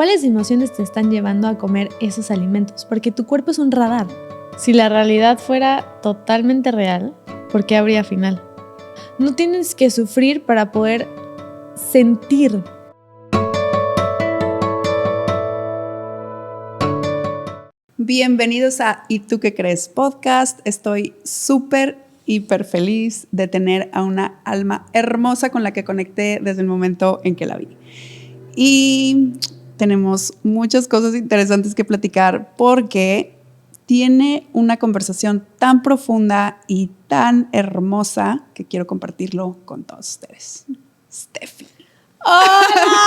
¿Cuáles emociones te están llevando a comer esos alimentos? Porque tu cuerpo es un radar. Si la realidad fuera totalmente real, ¿por qué habría final? No tienes que sufrir para poder sentir. Bienvenidos a ¿Y tú qué crees? Podcast. Estoy súper, hiper feliz de tener a una alma hermosa con la que conecté desde el momento en que la vi. Y tenemos muchas cosas interesantes que platicar porque tiene una conversación tan profunda y tan hermosa que quiero compartirlo con todos ustedes. Steffi. ¡Hola!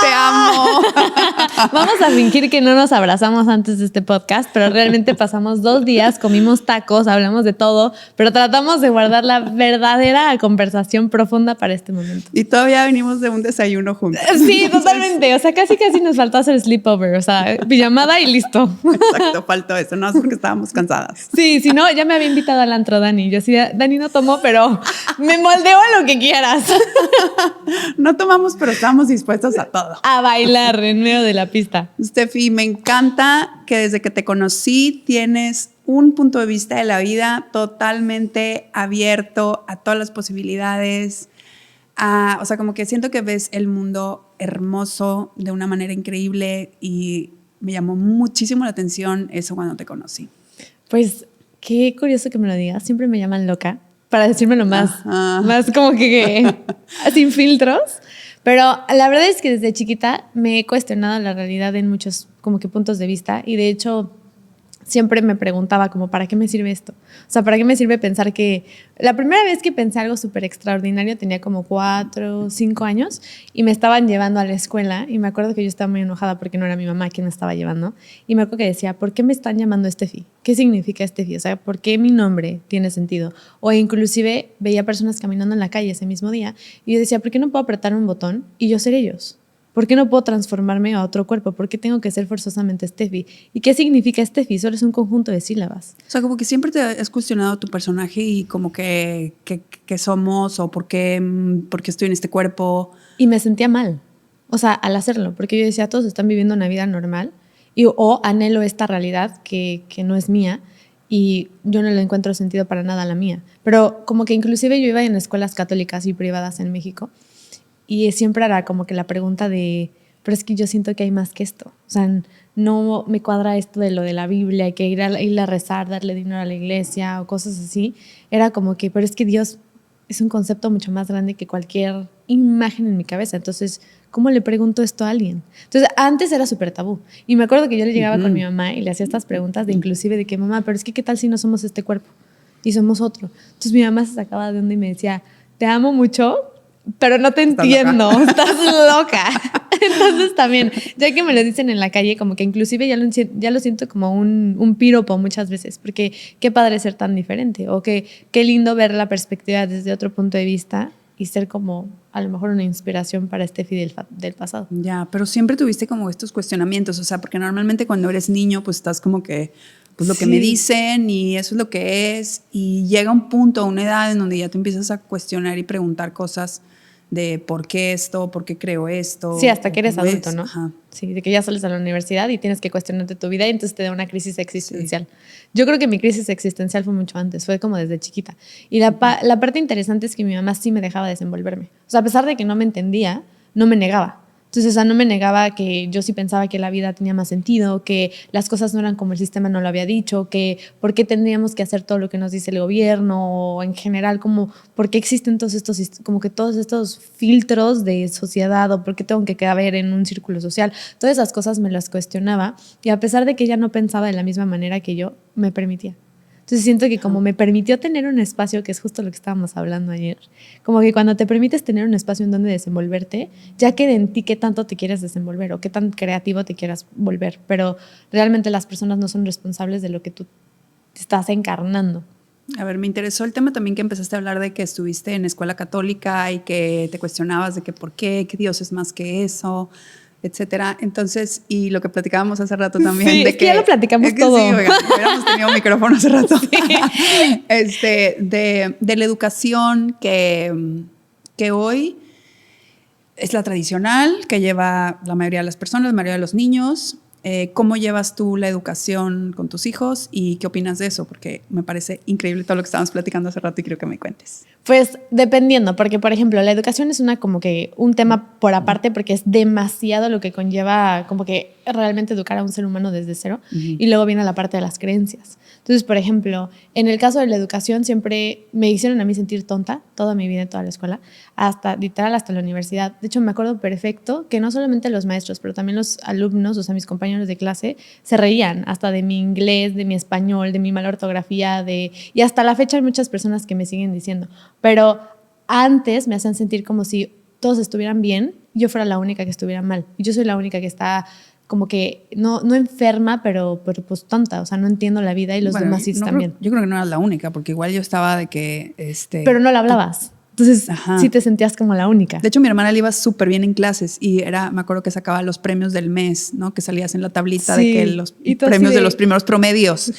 ¡Te amo! Vamos a fingir que no nos abrazamos antes de este podcast, pero realmente pasamos 2 días, comimos tacos, hablamos de todo, pero tratamos de guardar la verdadera conversación profunda para este momento. Y todavía venimos de un desayuno juntos. Sí, totalmente. O sea, casi nos faltó hacer sleepover. O sea, pijamada y listo. Exacto, faltó eso. No es porque estábamos cansadas. Sí, si no, ya me había invitado al antro Dani. Yo sí, Dani no tomó, pero me moldeo a lo que quieras. No tomamos, pero estamos dispuestos a todo. A bailar en medio de la pista. Steffi, me encanta que desde que te conocí tienes un punto de vista de la vida totalmente abierto a todas las posibilidades. O sea, como que siento que ves el mundo hermoso de una manera increíble y me llamó muchísimo la atención eso cuando te conocí. Pues qué curioso que me lo digas. Siempre me llaman loca para decírmelo más como que sin filtros. Pero la verdad es que desde chiquita me he cuestionado la realidad en muchos como que puntos de vista y de hecho siempre me preguntaba como ¿para qué me sirve esto? O sea, ¿para qué me sirve pensar que... La primera vez que pensé algo súper extraordinario tenía como 4 o 5 años y me estaban llevando a la escuela y me acuerdo que yo estaba muy enojada porque no era mi mamá quien me estaba llevando y me acuerdo que decía, ¿por qué me están llamando Steffi? ¿Qué significa Steffi? O sea, ¿por qué mi nombre tiene sentido? O inclusive veía personas caminando en la calle ese mismo día y yo decía, ¿por qué no puedo apretar un botón y yo ser ellos? ¿Por qué no puedo transformarme a otro cuerpo? ¿Por qué tengo que ser forzosamente Steffi? ¿Y qué significa Steffi? Solo es un conjunto de sílabas. O sea, como que siempre te has cuestionado tu personaje y como que somos o por qué estoy en este cuerpo. Y me sentía mal, o sea, al hacerlo, porque yo decía, todos están viviendo una vida normal o anhelo esta realidad que no es mía y yo no le encuentro sentido para nada a la mía. Pero como que inclusive yo iba en escuelas católicas y privadas en México y siempre era como que la pregunta de, pero es que yo siento que hay más que esto. O sea, no me cuadra esto de lo de la Biblia, hay que ir a rezar, darle dinero a la iglesia o cosas así. Era como que, pero es que Dios es un concepto mucho más grande que cualquier imagen en mi cabeza. Entonces, ¿cómo le pregunto esto a alguien? Entonces, antes era súper tabú. Y me acuerdo que yo le llegaba con mi mamá y le hacía estas preguntas de inclusive de que, mamá, pero es que ¿qué tal si no somos este cuerpo? Y somos otro. Entonces mi mamá se sacaba de onda y me decía, te amo mucho, pero no te entiendo, estás loca. Entonces también, ya que me lo dicen en la calle, como que inclusive ya lo siento como un piropo muchas veces, porque qué padre ser tan diferente, o qué lindo ver la perspectiva desde otro punto de vista y ser como a lo mejor una inspiración para Steffi del pasado. Ya, pero siempre tuviste como estos cuestionamientos, o sea, porque normalmente cuando eres niño pues estás como que pues lo que me dicen y eso es lo que es, y llega un punto, una edad en donde ya te empiezas a cuestionar y preguntar cosas de por qué esto, por qué creo esto. Sí, hasta que eres adulto, ¿no? Ajá. Sí, de que ya sales a la universidad y tienes que cuestionarte tu vida y entonces te da una crisis existencial. Sí. Yo creo que mi crisis existencial fue mucho antes, fue como desde chiquita. Y la parte interesante es que mi mamá sí me dejaba desenvolverme. O sea, a pesar de que no me entendía, no me negaba. Entonces, o sea, no me negaba que yo sí pensaba que la vida tenía más sentido, que las cosas no eran como el sistema no lo había dicho, que por qué tendríamos que hacer todo lo que nos dice el gobierno, o en general, como por qué existen todos estos filtros de sociedad, o por qué tengo que caber en un círculo social. Todas esas cosas me las cuestionaba y a pesar de que ella no pensaba de la misma manera que yo, me permitía. Entonces siento que como me permitió tener un espacio, que es justo lo que estábamos hablando ayer, como que cuando te permites tener un espacio en donde desenvolverte, ya queda en ti qué tanto te quieres desenvolver o qué tan creativo te quieras volver, pero realmente las personas no son responsables de lo que tú te estás encarnando. A ver, me interesó el tema también que empezaste a hablar de que estuviste en escuela católica y que te cuestionabas de que por qué, que Dios es más que eso, etcétera. Entonces, y lo que platicábamos hace rato también. Sí, es que ya lo platicamos todo. Sí, oigan, hubiéramos tenido un micrófono hace rato. Sí. De la educación que hoy es la tradicional que lleva la mayoría de las personas, la mayoría de los niños. ¿Cómo llevas tú la educación con tus hijos y qué opinas de eso? Porque me parece increíble todo lo que estábamos platicando hace rato y creo que me cuentes. Pues dependiendo, porque por ejemplo, la educación es como que un tema por aparte porque es demasiado lo que conlleva como que realmente educar a un ser humano desde cero. Y luego viene la parte de las creencias. Entonces, por ejemplo, en el caso de la educación siempre me hicieron a mí sentir tonta toda mi vida en toda la escuela, literal hasta la universidad. De hecho, me acuerdo perfecto que no solamente los maestros, pero también los alumnos, o sea, mis compañeros de clase, se reían hasta de mi inglés, de mi español, de mi mala ortografía, y hasta la fecha hay muchas personas que me siguen diciendo. Pero antes me hacían sentir como si todos estuvieran bien y yo fuera la única que estuviera mal. Y yo soy la única que está como que no enferma, pero pues tonta. O sea, no entiendo la vida y los demás sí también. Yo creo que no eras la única, porque igual yo estaba de que... Pero no la hablabas. Entonces sí te sentías como la única. De hecho, mi hermana le iba súper bien en clases y me acuerdo que sacaba los premios del mes, ¿no? Que salías en la tablita de que los premios de los primeros promedios.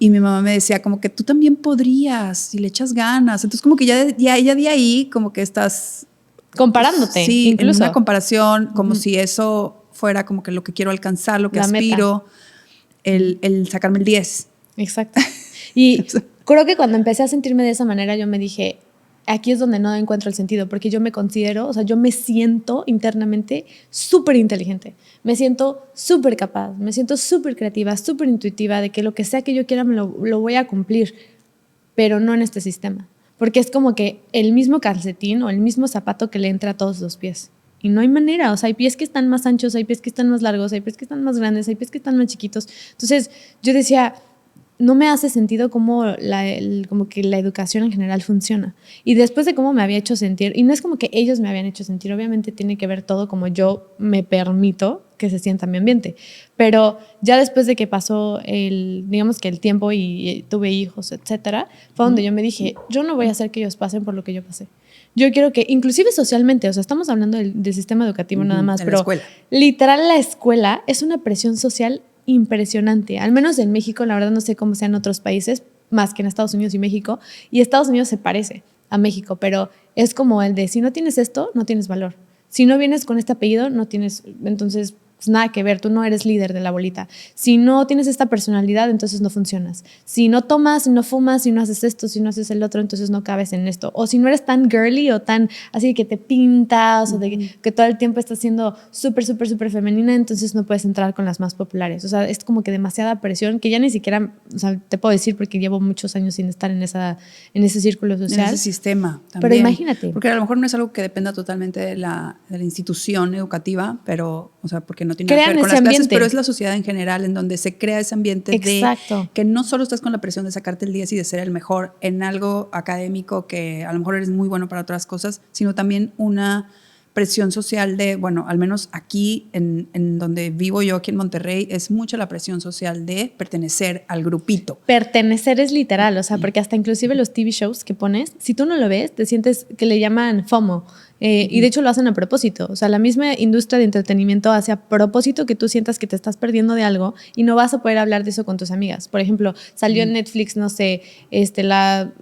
Y mi mamá me decía como que tú también podrías si le echas ganas. Entonces como que ya de ahí como que estás... Comparándote, sí, incluso. en una comparación, como si eso fuera como que lo que quiero alcanzar, lo que aspiro, el sacarme el 10. Exacto. Y creo que cuando empecé a sentirme de esa manera yo me dije, aquí es donde no encuentro el sentido, porque yo me considero, o sea, yo me siento internamente súper inteligente, me siento súper capaz, me siento súper creativa, súper intuitiva, de que lo que sea que yo quiera lo voy a cumplir, pero no en este sistema, porque es como que el mismo calcetín o el mismo zapato que le entra a todos los pies. Y no hay manera, o sea, hay pies que están más anchos, hay pies que están más largos, hay pies que están más grandes, hay pies que están más chiquitos. Entonces yo decía, no me hace sentido cómo como que la educación en general funciona. Y después de cómo me había hecho sentir, y no es como que ellos me habían hecho sentir, obviamente tiene que ver todo como yo me permito que se sienta mi ambiente. Pero ya después de que pasó digamos que el tiempo y tuve hijos, etcétera, fue donde yo me dije, yo no voy a hacer que ellos pasen por lo que yo pasé. Yo quiero que, inclusive socialmente, o sea, estamos hablando del sistema educativo nada más, pero literal la escuela es una presión social impresionante, al menos en México, la verdad no sé cómo sea en otros países, más que en Estados Unidos y México, y Estados Unidos se parece a México, pero es como el de, si no tienes esto, no tienes valor. Si no vienes con este apellido, no tienes, entonces pues nada que ver, tú no eres líder de la bolita. Si no tienes esta personalidad, entonces no funcionas. Si no tomas, si no fumas, si no haces esto, si no haces el otro, entonces no cabes en esto. O si no eres tan girly o tan así que te pintas o de que todo el tiempo estás siendo súper, súper, súper femenina, entonces no puedes entrar con las más populares. O sea, es como que demasiada presión que ya ni siquiera, o sea, te puedo decir porque llevo muchos años sin estar en ese círculo social. En ese sistema también. Pero imagínate. Porque a lo mejor no es algo que dependa totalmente de la institución educativa, pero, o sea, porque no tiene nada que ver con las clases, pero es la sociedad en general en donde se crea ese ambiente. Exacto. De que no solo estás con la presión de sacarte el 10 y de ser el mejor en algo académico que a lo mejor eres muy bueno para otras cosas, sino también una presión social de, bueno, al menos aquí en donde vivo yo, aquí en Monterrey, es mucha la presión social de pertenecer al grupito. Pertenecer es literal, o sea, porque hasta inclusive los TV shows que pones, si tú no lo ves, te sientes que le llaman FOMO. Y de hecho lo hacen a propósito. O sea, la misma industria de entretenimiento hace a propósito que tú sientas que te estás perdiendo de algo y no vas a poder hablar de eso con tus amigas. Por ejemplo, salió en Netflix, no sé, la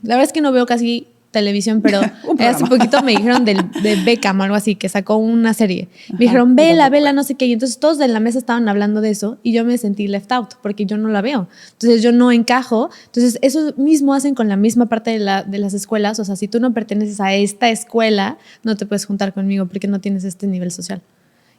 verdad es que no veo casi televisión, pero hace poquito me dijeron de Beckham o algo así, que sacó una serie. Me dijeron, vela, no sé qué. Y entonces todos de la mesa estaban hablando de eso y yo me sentí left out porque yo no la veo. Entonces yo no encajo. Entonces eso mismo hacen con la misma parte de las escuelas. O sea, si tú no perteneces a esta escuela, no te puedes juntar conmigo porque no tienes este nivel social.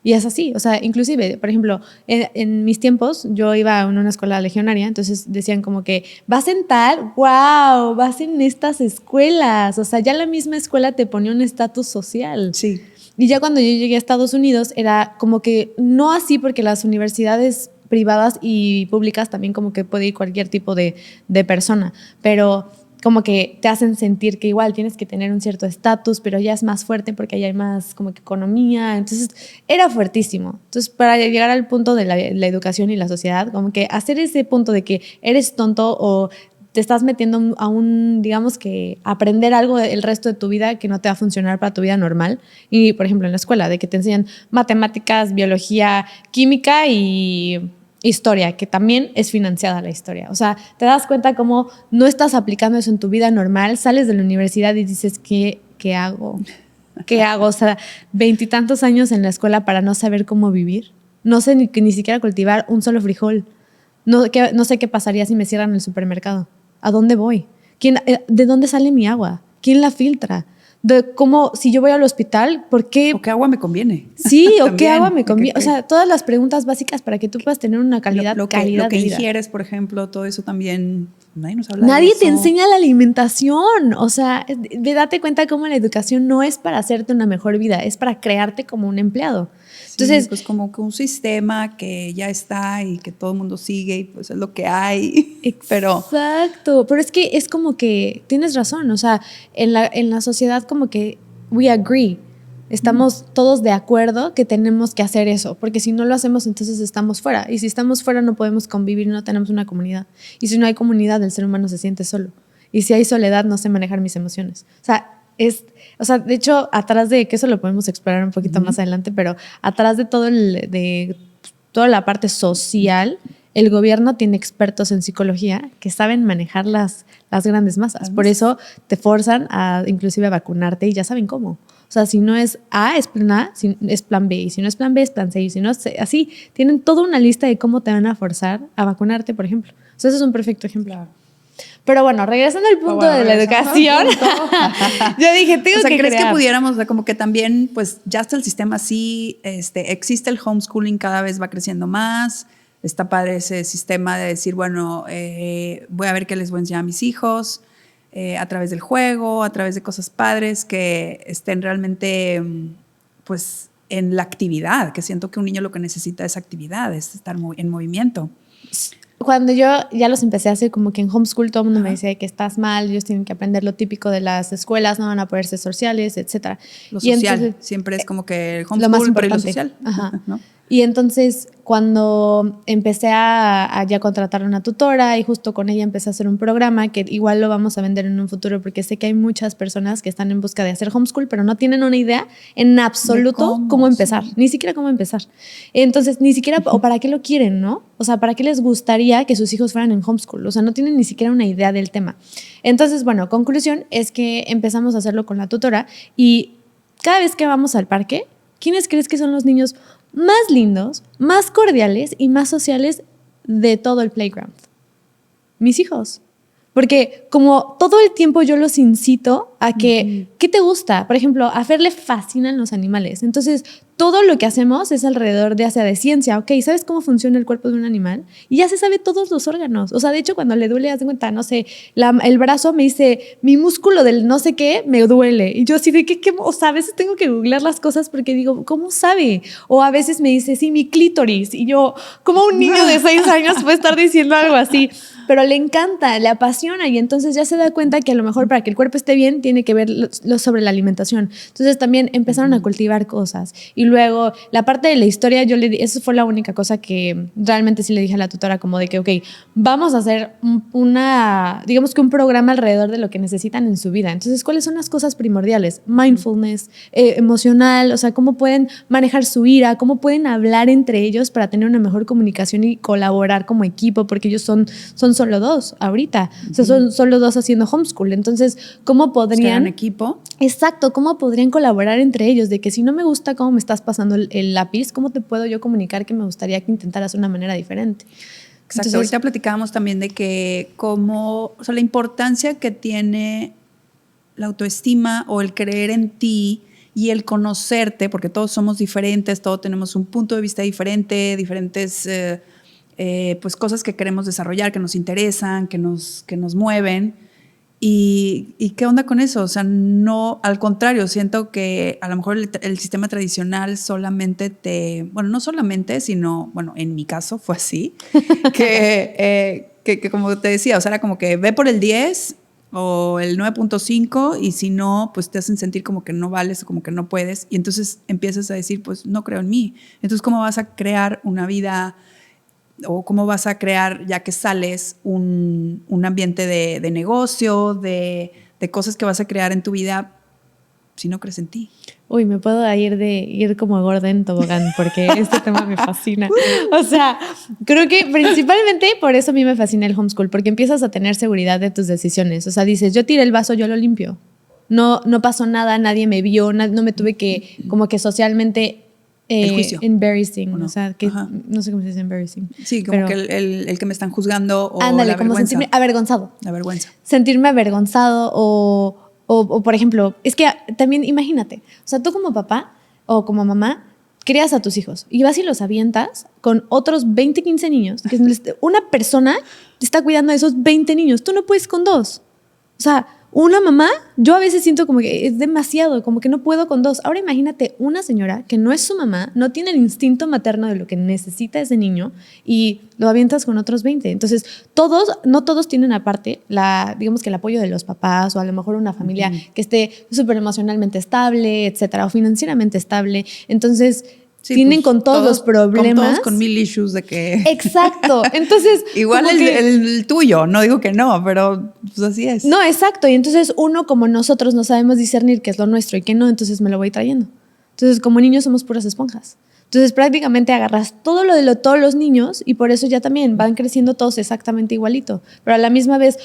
Y es así, o sea, inclusive, por ejemplo, en mis tiempos yo iba a una escuela legionaria, entonces decían como que vas en tal, wow, vas en estas escuelas, o sea, ya la misma escuela te ponía un estatus social. Sí. Y ya cuando yo llegué a Estados Unidos era como que no así porque las universidades privadas y públicas también como que puede ir cualquier tipo de persona, pero como que te hacen sentir que igual tienes que tener un cierto estatus, pero ya es más fuerte porque allá hay más como que economía. Entonces era fuertísimo. Entonces para llegar al punto de la educación y la sociedad, como que hacer ese punto de que eres tonto o te estás metiendo a digamos que aprender algo el resto de tu vida que no te va a funcionar para tu vida normal. Y por ejemplo en la escuela, de que te enseñan matemáticas, biología, química y historia, que también es financiada la historia. O sea, te das cuenta cómo no estás aplicando eso en tu vida normal, sales de la universidad y dices, ¿qué hago? ¿qué hago? O sea, 20 y tantos años en la escuela para no saber cómo vivir. No sé ni siquiera cultivar un solo frijol. No sé qué pasaría si me cierran el supermercado. ¿A dónde voy? ¿De dónde sale mi agua? ¿Quién la filtra? Si yo voy al hospital, ¿por qué? ¿O qué agua me conviene? Sí, o qué agua me conviene. O sea, todas las preguntas básicas para que tú puedas tener una calidad lo que de vida. ingieres, por ejemplo, todo eso también, nadie nos habla de Nadie eso. te enseña la alimentación. O sea, date cuenta cómo la educación no es para hacerte una mejor vida, es para crearte como un empleado. Entonces, sí, pues como que un sistema que ya está y que todo el mundo sigue y pues es lo que hay. Exacto, pero es que es como que tienes razón, o sea, en la sociedad como que we agree, estamos todos de acuerdo que tenemos que hacer eso, porque si no lo hacemos entonces estamos fuera, y si estamos fuera no podemos convivir, no tenemos una comunidad, y si no hay comunidad el ser humano se siente solo, y si hay soledad no sé manejar mis emociones, o sea, de hecho, atrás de que eso lo podemos explorar un poquito más adelante, pero atrás de de toda la parte social, el gobierno tiene expertos en psicología que saben manejar las grandes masas. Por eso te forzan a inclusive a vacunarte y ya saben cómo. O sea, si no es A, es plan A, si es plan B. Y si no es plan B, es plan C. Y si no es C, así, tienen toda una lista de cómo te van a forzar a vacunarte, por ejemplo. O sea, eso es un perfecto ejemplo. Claro. Pero bueno, regresando al punto de la educación, yo dije, tengo que ¿crees crear? que pudiéramos, o sea, como que también, pues ya está el sistema así, existe el homeschooling, cada vez va creciendo más, está padre ese sistema de decir, bueno, voy a ver qué les voy a enseñar a mis hijos, a través del juego, a través de cosas padres que estén realmente, pues, en la actividad, que siento que un niño lo que necesita es actividad, es estar en movimiento. Cuando yo ya los empecé a hacer como que en homeschool todo el mundo me decía que estás mal, ellos tienen que aprender lo típico de las escuelas, no van a poder ser sociales, etc. Lo social, entonces, siempre es como que el homeschool, lo más importante. Pero lo social. Ajá. ¿No? Y entonces cuando empecé a ya contratar una tutora y justo con ella empecé a hacer un programa que igual lo vamos a vender en un futuro porque sé que hay muchas personas que están en busca de hacer homeschool pero no tienen una idea en absoluto cómo empezar, ni siquiera cómo empezar. Entonces ni siquiera, o para qué lo quieren, ¿no? O sea, ¿para qué les gustaría que sus hijos fueran en homeschool? O sea, no tienen ni siquiera una idea del tema. Entonces, bueno, conclusión es que empezamos a hacerlo con la tutora y cada vez que vamos al parque, ¿quiénes crees que son los niños más lindos, más cordiales y más sociales de todo el playground? Mis hijos. Porque como todo el tiempo yo los incito a que, ¿qué te gusta? Por ejemplo, a Fer le fascinan los animales. Entonces, todo lo que hacemos es alrededor de ciencia. Ok, ¿sabes cómo funciona el cuerpo de un animal? Y ya se sabe todos los órganos. O sea, de hecho, cuando le duele, haz de cuenta, no sé, el brazo me dice, mi músculo del no sé qué me duele. Y yo así de ¿qué? O sea, a veces tengo que googlear las cosas porque digo, ¿cómo sabe? O a veces me dice, sí, mi clítoris. Y yo, ¿cómo un niño de 6 años puede estar diciendo algo así? Pero le encanta, le apasiona y entonces ya se da cuenta que a lo mejor para que el cuerpo esté bien tiene que ver lo sobre la alimentación. Entonces también empezaron a cultivar cosas. Y luego la parte de la historia, eso fue la única cosa que realmente sí le dije a la tutora como de que, ok, vamos a hacer digamos que un programa alrededor de lo que necesitan en su vida. Entonces, ¿cuáles son las cosas primordiales? Mindfulness, emocional, o sea, cómo pueden manejar su ira, cómo pueden hablar entre ellos para tener una mejor comunicación y colaborar como equipo, porque ellos son solo 2 ahorita, o sea, son solo 2 haciendo homeschool, entonces, ¿cómo podrían? ¿Un equipo? Exacto, ¿cómo podrían colaborar entre ellos? De que si no me gusta cómo me estás pasando el lápiz, ¿cómo te puedo yo comunicar que me gustaría que intentaras de una manera diferente? Exacto, entonces, ahorita platicábamos también de que o sea, la importancia que tiene la autoestima o el creer en ti y el conocerte, porque todos somos diferentes, todos tenemos un punto de vista diferente, diferentes pues cosas que queremos desarrollar, que nos interesan, que nos mueven. ¿Y qué onda con eso? O sea, no, al contrario, siento que a lo mejor el sistema tradicional solamente bueno, no solamente, sino, bueno, en mi caso fue así, que como te decía, o sea, era como que ve por el 10 o el 9.5 y si no, pues te hacen sentir como que no vales o como que no puedes y entonces empiezas a decir, pues no creo en mí. Entonces, ¿cómo vas a crear una vida o cómo vas a crear, ya que sales, un ambiente de negocio, de cosas que vas a crear en tu vida si no crees en ti? Uy, me puedo ir como gorda en tobogán porque este tema me fascina. O sea, creo que principalmente por eso a mí me fascina el homeschool, porque empiezas a tener seguridad de tus decisiones. O sea, dices, yo tiré el vaso, yo lo limpio. No pasó nada, nadie me vio, no me tuve que, como que socialmente... el juicio. Embarrassing, ¿O no? O sea, que Ajá. no sé cómo se dice embarrassing. Sí, como que el que me están juzgando o ándale, la como vergüenza. sentirme avergonzado. La vergüenza. Sentirme avergonzado o, por ejemplo, es que también imagínate, o sea, tú como papá o como mamá crías a tus hijos y vas y los avientas con otros 20, 15 niños, que una persona te está cuidando de esos 20 niños, tú no puedes con 2. O sea, una mamá, yo a veces siento como que es demasiado, como que no puedo con 2. Ahora imagínate una señora que no es su mamá, no tiene el instinto materno de lo que necesita ese niño y lo avientas con otros 20. Entonces, no todos tienen aparte, digamos que el apoyo de los papás o a lo mejor una familia que esté súper emocionalmente estable, etcétera, o financieramente estable. Entonces... Sí, tienen pues, con todos los problemas. Con 1000 issues de que... Exacto. Entonces... igual el tuyo, no digo que no, pero pues así es. No, exacto. Y entonces uno como nosotros no sabemos discernir qué es lo nuestro y qué no, entonces me lo voy trayendo. Entonces como niños somos puras esponjas. Entonces prácticamente agarras todo lo de todos los niños y por eso ya también van creciendo todos exactamente igualito. Pero a la misma vez,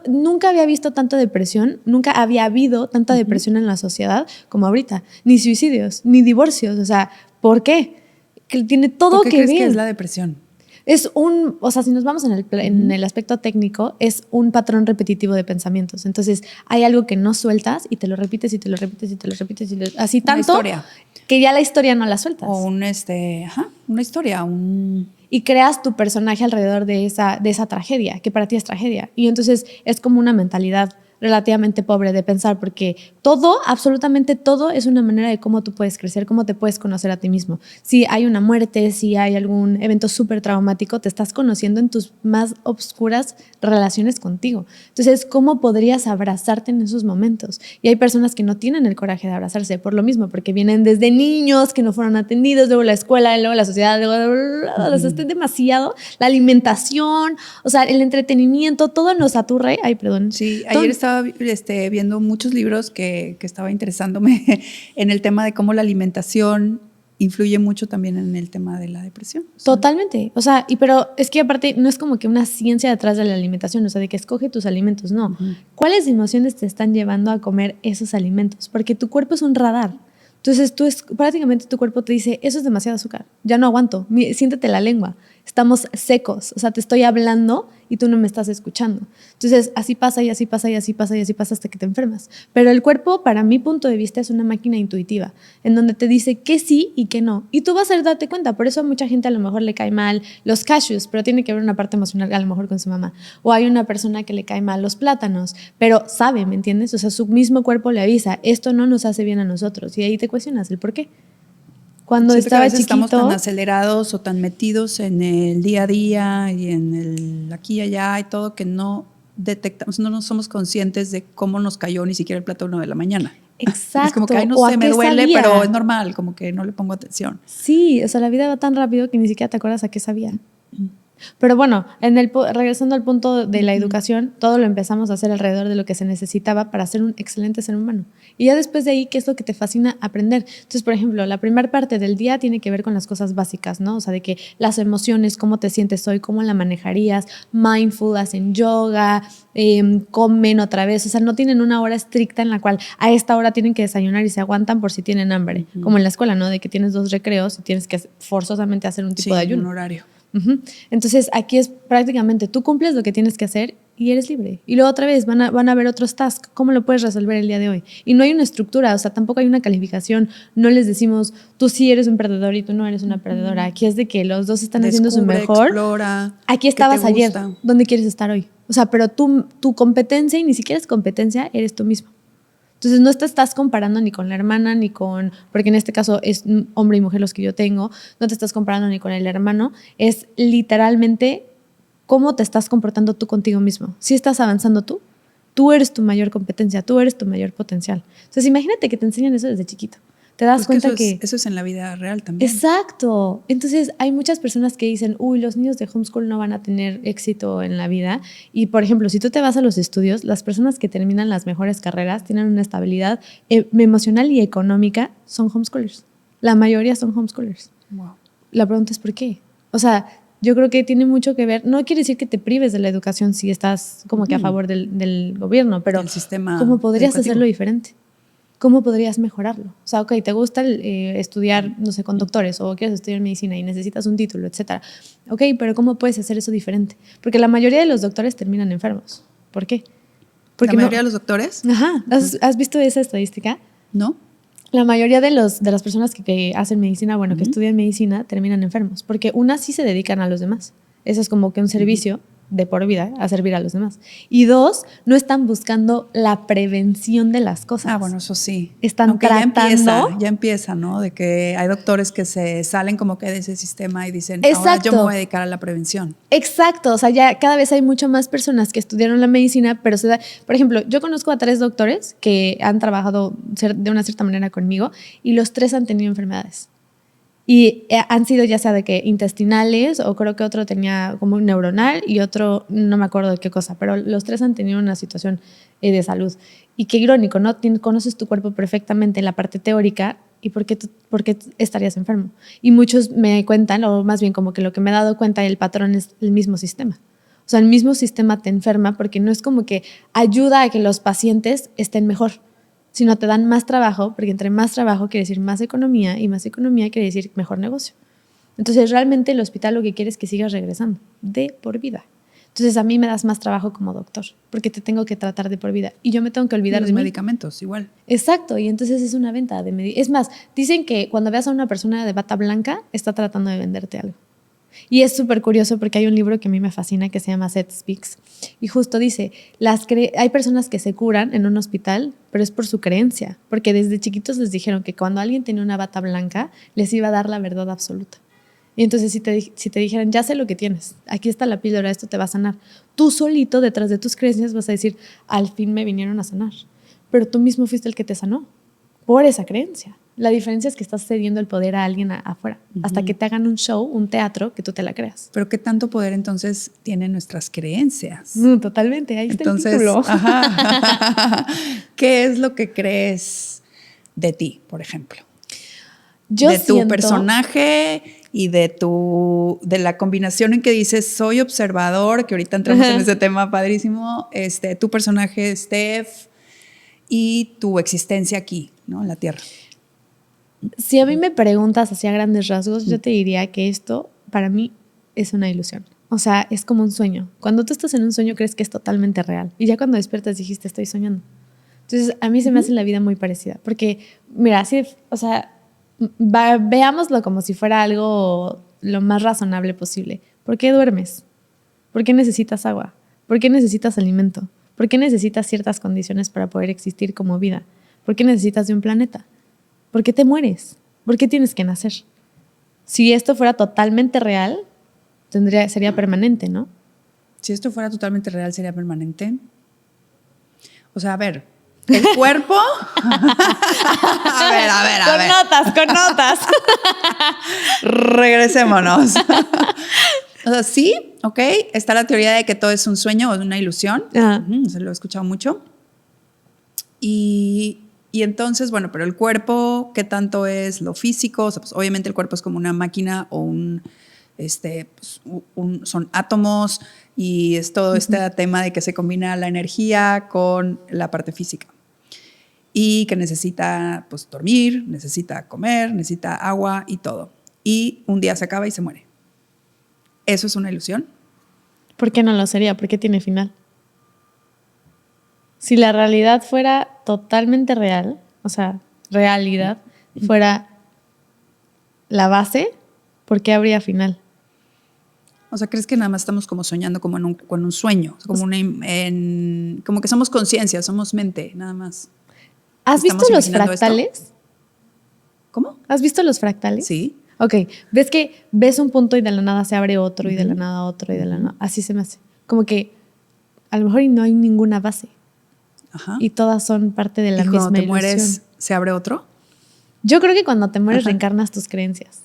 nunca había visto tanta depresión, nunca había habido tanta depresión en la sociedad como ahorita. Ni suicidios, ni divorcios. O sea, ¿por qué? Que tiene todo que ver. ¿Qué crees que es la depresión? O sea, si nos vamos en el aspecto técnico, es un patrón repetitivo de pensamientos. Entonces, hay algo que no sueltas y te lo repites y te lo repites y te lo repites así tanto historia. Que ya la historia no la sueltas. O una historia, y creas tu personaje alrededor de esa tragedia, que para ti es tragedia. Y entonces es como una mentalidad relativamente pobre de pensar, porque absolutamente todo es una manera de cómo tú puedes crecer, cómo te puedes conocer a ti mismo. Si hay una muerte, si hay algún evento súper traumático, te estás conociendo en tus más obscuras relaciones contigo. Entonces, ¿cómo podrías abrazarte en esos momentos? Y hay personas que no tienen el coraje de abrazarse por lo mismo, porque vienen desde niños que no fueron atendidos, luego la escuela, luego la sociedad, demasiado, la alimentación, o sea, el entretenimiento, todo nos aturre. Ay, perdón. Sí, ayer estaba viendo muchos libros que estaba interesándome en el tema de cómo la alimentación influye mucho también en el tema de la depresión. Totalmente. O sea, pero es que aparte no es como que una ciencia detrás de la alimentación, o sea, de que escoge tus alimentos, no. ¿Cuáles emociones te están llevando a comer esos alimentos? Porque tu cuerpo es un radar. Entonces, prácticamente tu cuerpo te dice, eso es demasiado azúcar, ya no aguanto, siéntete la lengua, estamos secos, o sea, te estoy hablando y tú no me estás escuchando. Entonces, así pasa y así pasa y así pasa y así pasa hasta que te enfermas. Pero el cuerpo, para mi punto de vista, es una máquina intuitiva, en donde te dice que sí y que no. Y tú vas a darte cuenta, por eso a mucha gente a lo mejor le cae mal los cashews, pero tiene que ver una parte emocional a lo mejor con su mamá. O hay una persona que le cae mal los plátanos, pero sabe, ¿me entiendes? O sea, su mismo cuerpo le avisa, esto no nos hace bien a nosotros. Y ahí te cuestionas el por qué. Cuando estaba chiquito, estamos tan acelerados o tan metidos en el día a día y en el aquí y allá y todo que no detectamos, no somos conscientes de cómo nos cayó ni siquiera el plato a 1 de la mañana. Exacto. Es como que, ay, no sé, me duele, sabía, pero es normal, como que no le pongo atención. Sí, o sea, la vida va tan rápido que ni siquiera te acuerdas a qué sabía. Pero bueno, regresando al punto de la educación, todo lo empezamos a hacer alrededor de lo que se necesitaba para ser un excelente ser humano. Y ya después de ahí, ¿qué es lo que te fascina aprender? Entonces, por ejemplo, la primera parte del día tiene que ver con las cosas básicas, ¿no? O sea, de que las emociones, cómo te sientes hoy, cómo la manejarías, mindful, hacen yoga, comen otra vez. O sea, no tienen una hora estricta en la cual a esta hora tienen que desayunar y se aguantan por si tienen hambre. Como en la escuela, ¿no? De que tienes 2 recreos y tienes que forzosamente hacer un tipo de ayuno. Un horario. Entonces aquí es prácticamente tú cumples lo que tienes que hacer y eres libre. Y luego otra vez van a haber otros tasks. ¿Cómo lo puedes resolver el día de hoy? Y no hay una estructura, o sea, tampoco hay una calificación. No les decimos, tú sí eres un perdedor y tú no eres una perdedora. Aquí es de que los dos están haciendo su mejor. Explora. Aquí estabas ayer. ¿Dónde quieres estar hoy? O sea, pero tu competencia, y ni siquiera es competencia, eres tú mismo. Entonces no te estás comparando ni con la hermana, ni con, porque en este caso es hombre y mujer los que yo tengo, no te estás comparando ni con el hermano, es literalmente cómo te estás comportando tú contigo mismo. Si estás avanzando tú eres tu mayor competencia, tú eres tu mayor potencial. Entonces imagínate que te enseñan eso desde chiquito. Te das cuenta que eso es en la vida real también. Exacto. Entonces hay muchas personas que dicen, uy, los niños de homeschool no van a tener éxito en la vida. Y por ejemplo, si tú te vas a los estudios, las personas que terminan las mejores carreras tienen una estabilidad emocional y económica, son homeschoolers. La mayoría son homeschoolers. Wow. La pregunta es ¿por qué? O sea, yo creo que tiene mucho que ver. No quiere decir que te prives de la educación si estás como que a favor del gobierno, pero el sistema ¿cómo podrías educativo. hacerlo diferente? ¿Cómo podrías mejorarlo? O sea, ok, te gusta estudiar, no sé, con doctores o quieres estudiar medicina y necesitas un título, etcétera. Ok, pero ¿cómo puedes hacer eso diferente? Porque la mayoría de los doctores terminan enfermos. ¿Por qué? Porque ¿La mayoría de los doctores? Ajá. ¿Has visto esa estadística? ¿No? La mayoría de las personas que hacen medicina, bueno, que estudian medicina, terminan enfermos. Porque una, sí se dedican a los demás. Eso es como que un servicio de por vida a servir a los demás. Y dos, no están buscando la prevención de las cosas. Ah, bueno, eso sí. Están aunque tratando. ya empieza, ¿no? De que hay doctores que se salen como que de ese sistema y dicen, Exacto. ahora yo me voy a dedicar a la prevención. Exacto, o sea, ya cada vez hay mucho más personas que estudiaron la medicina, pero se da, por ejemplo, yo conozco a 3 doctores que han trabajado de una cierta manera conmigo y los 3 han tenido enfermedades. Y han sido ya sea de que intestinales o creo que otro tenía como un neuronal y otro no me acuerdo de qué cosa, pero los 3 han tenido una situación de salud. Y qué irónico, ¿no? Conoces tu cuerpo perfectamente en la parte teórica y por qué estarías enfermo. Y muchos me cuentan, o más bien como que lo que me he dado cuenta, el patrón es el mismo sistema. O sea, el mismo sistema te enferma porque no es como que ayuda a que los pacientes estén mejor, sino te dan más trabajo, porque entre más trabajo quiere decir más economía y más economía quiere decir mejor negocio. Entonces, realmente el hospital lo que quiere es que sigas regresando de por vida. Entonces, a mí me das más trabajo como doctor, porque te tengo que tratar de por vida y yo me tengo que olvidar de de los medicamentos, igual. Exacto, y entonces es una venta de medicamentos. Es más, dicen que cuando veas a una persona de bata blanca, está tratando de venderte algo. Y es súper curioso porque hay un libro que a mí me fascina que se llama Seth Speaks. Y justo dice, hay personas que se curan en un hospital, pero es por su creencia. Porque desde chiquitos les dijeron que cuando alguien tenía una bata blanca, les iba a dar la verdad absoluta. Y entonces si te dijeran, ya sé lo que tienes, aquí está la píldora, esto te va a sanar. Tú solito, detrás de tus creencias, vas a decir, al fin me vinieron a sanar. Pero tú mismo fuiste el que te sanó por esa creencia. La diferencia es que estás cediendo el poder a alguien afuera, hasta que te hagan un show, un teatro, que tú te la creas. Pero ¿qué tanto poder entonces tienen nuestras creencias? Totalmente, ahí entonces, está el título. Ajá. ¿Qué es lo que crees de ti, por ejemplo? Yo de tu personaje y de la combinación en que dices soy observador, que ahorita entramos en ese tema padrísimo, tu personaje Steph y tu existencia aquí, ¿no? En la Tierra. Si a mí me preguntas así a grandes rasgos, yo te diría que esto para mí es una ilusión. O sea, es como un sueño. Cuando tú estás en un sueño crees que es totalmente real. Y ya cuando despiertas dijiste, estoy soñando. Entonces, a mí se me hace la vida muy parecida. Porque, mira, así, o sea, veámoslo como si fuera algo lo más razonable posible. ¿Por qué duermes? ¿Por qué necesitas agua? ¿Por qué necesitas alimento? ¿Por qué necesitas ciertas condiciones para poder existir como vida? ¿Por qué necesitas de un planeta? ¿Por qué te mueres? ¿Por qué tienes que nacer? Si esto fuera totalmente real, sería permanente, ¿no? Si esto fuera totalmente real, sería permanente. O sea, a ver, el cuerpo. a ver. Con notas. Regresémonos. O sea, sí, ok, está la teoría de que todo es un sueño o una ilusión. Se lo he escuchado mucho. Y entonces, bueno, pero el cuerpo, ¿qué tanto es lo físico? O sea, pues obviamente el cuerpo es como una máquina o son átomos y es todo este tema de que se combina la energía con la parte física. Y que necesita pues dormir, necesita comer, necesita agua y todo. Y un día se acaba y se muere. ¿Eso es una ilusión? ¿Por qué no lo sería? ¿Por qué tiene final? Si la realidad fuera totalmente real, o sea, realidad fuera la base, ¿por qué habría final? O sea, ¿crees que nada más estamos como soñando como con un sueño? Como, como que somos conciencia, somos mente, nada más. ¿Has visto los fractales? Esto? ¿Cómo? ¿Has visto los fractales? Sí. Ok, ves un punto y de la nada se abre otro y de la nada otro y de la nada. Así se me hace. Como que a lo mejor no hay ninguna base. Ajá. Y todas son parte de la misma ilusión. ¿Y cuando te mueres, se abre otro? Yo creo que cuando te mueres reencarnas tus creencias.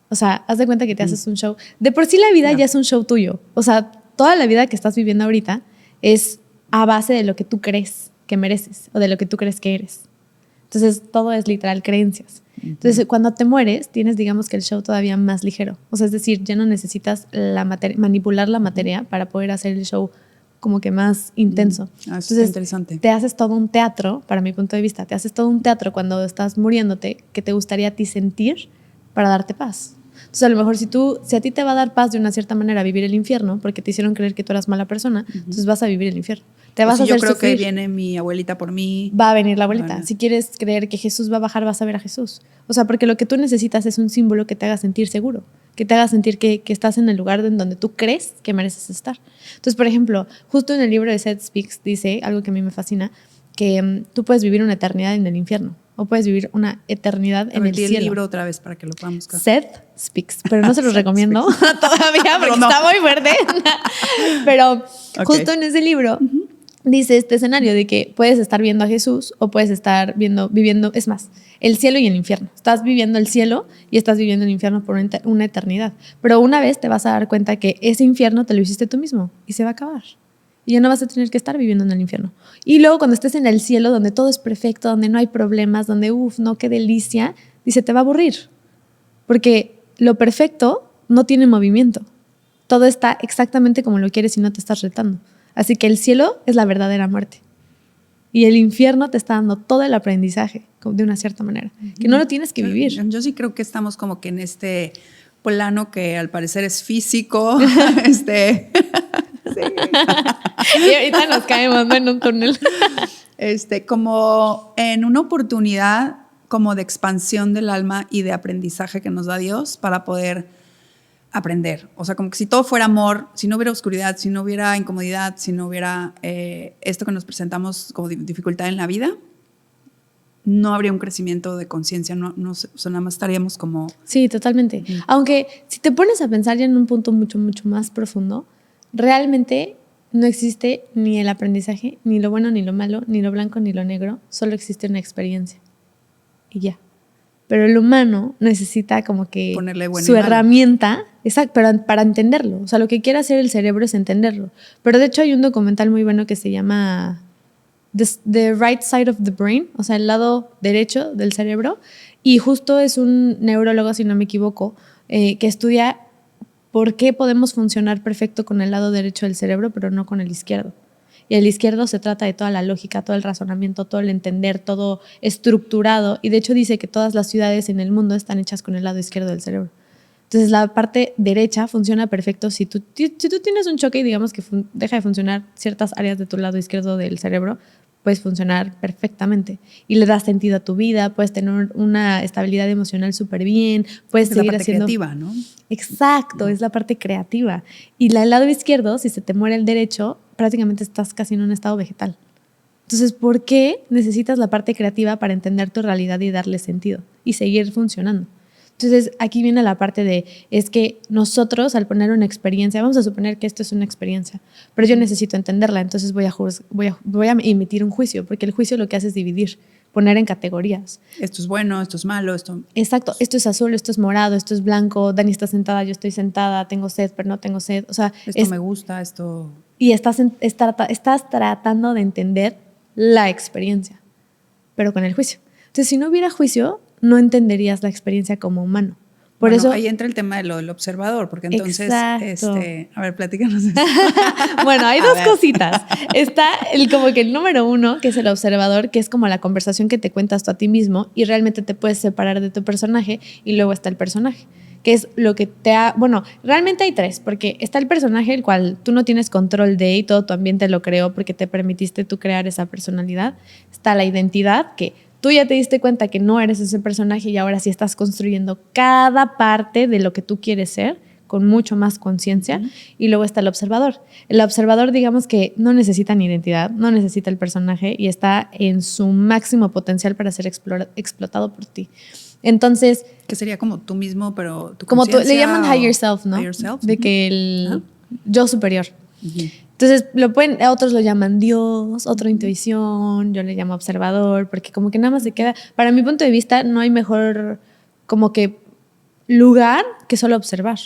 O sea, haz de cuenta que te haces un show. De por sí la vida ya es un show tuyo. O sea, toda la vida que estás viviendo ahorita es a base de lo que tú crees que mereces o de lo que tú crees que eres. Entonces, todo es literal creencias. Entonces, cuando te mueres, tienes, digamos, que el show todavía más ligero. O sea, es decir, ya no necesitas manipular la materia para poder hacer el show como que más intenso. Eso es interesante. Te haces todo un teatro, para mi punto de vista, te haces todo un teatro cuando estás muriéndote que te gustaría a ti sentir para darte paz. Entonces, a lo mejor si a ti te va a dar paz de una cierta manera vivir el infierno, porque te hicieron creer que tú eras mala persona, entonces vas a vivir el infierno. Te vas a hacer yo creo sufrir. que viene mi abuelita por mí. Va a venir la abuelita. Bueno. Si quieres creer que Jesús va a bajar, vas a ver a Jesús. O sea, porque lo que tú necesitas es un símbolo que te haga sentir seguro, que te haga sentir que estás en el lugar en donde tú crees que mereces estar. Entonces, por ejemplo, justo en el libro de Seth Speaks dice algo que a mí me fascina, que tú puedes vivir una eternidad en el infierno o puedes vivir una eternidad en el cielo. El libro otra vez para que lo podamos buscar. Seth Speaks, pero no se los recomiendo todavía porque está muy fuerte. Pero justo en ese libro dice este escenario de que puedes estar viendo a Jesús o puedes estar viviendo, es más, el cielo y el infierno. Estás viviendo el cielo y estás viviendo el infierno por una eternidad. Pero una vez te vas a dar cuenta que ese infierno te lo hiciste tú mismo y se va a acabar. Y ya no vas a tener que estar viviendo en el infierno. Y luego cuando estés en el cielo, donde todo es perfecto, donde no hay problemas, donde no, qué delicia, dice, te va a aburrir. Porque lo perfecto no tiene movimiento. Todo está exactamente como lo quieres y no te estás retando. Así que el cielo es la verdadera muerte. Y el infierno te está dando todo el aprendizaje, de una cierta manera, que no lo tienes que vivir. Yo sí creo que estamos como que en este plano que al parecer es físico. Sí. Y ahorita nos caemos, ¿no? En un túnel. Como en una oportunidad como de expansión del alma y de aprendizaje que nos da Dios para poder aprender. O sea, como que si todo fuera amor, si no hubiera oscuridad, si no hubiera incomodidad, si no hubiera esto que nos presentamos como dificultad en la vida, no habría un crecimiento de conciencia, no, o sea, nada más estaríamos como... Sí, totalmente. Aunque si te pones a pensar ya en un punto mucho, mucho más profundo, realmente no existe ni el aprendizaje, ni lo bueno, ni lo malo, ni lo blanco, ni lo negro. Solo existe una experiencia. Y ya. Pero el humano necesita como que ponerle bueno su herramienta, exacto, para entenderlo. O sea, lo que quiere hacer el cerebro es entenderlo. Pero de hecho hay un documental muy bueno que se llama The Right Side of the Brain, o sea, el lado derecho del cerebro. Y justo es un neurólogo, si no me equivoco, que estudia por qué podemos funcionar perfecto con el lado derecho del cerebro, pero no con el izquierdo. Y el izquierdo se trata de toda la lógica, todo el razonamiento, todo el entender, todo estructurado. Y de hecho dice que todas las ciudades en el mundo están hechas con el lado izquierdo del cerebro. Entonces la parte derecha funciona perfecto si tú tienes un choque y digamos que deja de funcionar ciertas áreas de tu lado izquierdo del cerebro, puedes funcionar perfectamente y le das sentido a tu vida, puedes tener una estabilidad emocional súper bien, puedes es seguir la parte haciendo... creativa, ¿no? Exacto, es la parte creativa. Y el lado izquierdo, si se te muere el derecho, prácticamente estás casi en un estado vegetal. Entonces, ¿por qué necesitas la parte creativa para entender tu realidad y darle sentido y seguir funcionando? Entonces, aquí viene la parte de, es que nosotros al poner una experiencia, vamos a suponer que esto es una experiencia, pero yo necesito entenderla, entonces voy a emitir un juicio, porque el juicio lo que hace es dividir, poner en categorías. Esto es bueno, esto es malo, esto... Exacto, esto es azul, esto es morado, esto es blanco, Dani está sentada, yo estoy sentada, tengo sed, pero no tengo sed. O sea, esto me gusta, esto... Y estás tratando de entender la experiencia, pero con el juicio. Entonces, si no hubiera juicio, no entenderías la experiencia como humano. Por eso, ahí entra el tema del observador, porque entonces, exacto. A ver, platícanos eso. Bueno, hay dos cositas. Está como que el número uno, que es el observador, que es como la conversación que te cuentas tú a ti mismo y realmente te puedes separar de tu personaje, y luego está el personaje, que es lo que bueno, realmente hay tres, porque está el personaje, el cual tú no tienes control de y todo tu ambiente lo creó porque te permitiste tú crear esa personalidad. Está la identidad, que tú ya te diste cuenta que no eres ese personaje y ahora sí estás construyendo cada parte de lo que tú quieres ser con mucho más conciencia. Y luego está el observador. El observador, digamos que no necesita ni identidad, no necesita el personaje y está en su máximo potencial para ser explotado por ti. Entonces... Que sería como tú mismo, pero tu como conciencia... Le llaman higher self, ¿no? Higher self. De que el yo superior. Entonces, otros lo llaman Dios, otro intuición, yo le llamo observador, porque como que nada más se queda... Para mi punto de vista, no hay mejor como que lugar que solo observar.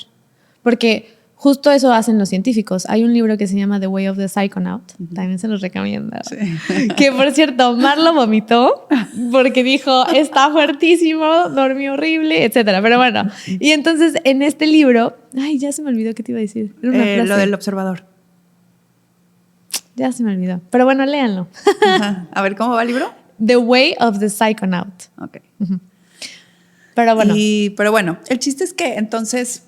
Porque justo eso hacen los científicos. Hay un libro que se llama The Way of the Psychonaut, también se los recomiendo. Sí. Que por cierto, Mar lo vomitó porque dijo, está fuertísimo, dormí horrible, etcétera. Pero bueno, y entonces en este libro, ay, ya se me olvidó qué te iba a decir. Era una frase. Lo del observador. Ya se me olvidó. Pero bueno, léanlo. Ajá. A ver, ¿cómo va el libro? The Way of the Psychonaut. Ok. Pero bueno. Pero bueno, el chiste es que entonces,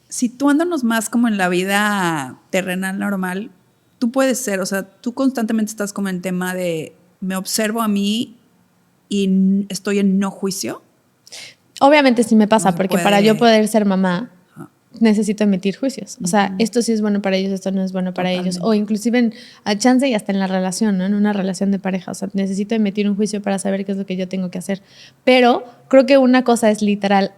situándonos más como en la vida terrenal normal, tú puedes ser, o sea, tú constantemente estás como en tema de me observo a mí y estoy en no juicio. Obviamente sí me pasa, No porque puede. Para yo poder ser mamá, necesito emitir juicios. O sea, esto sí es bueno para ellos, esto no es bueno para ellos. O inclusive a chance y hasta en la relación, ¿no? En una relación de pareja. O sea, necesito emitir un juicio para saber qué es lo que yo tengo que hacer. Pero creo que una cosa es literal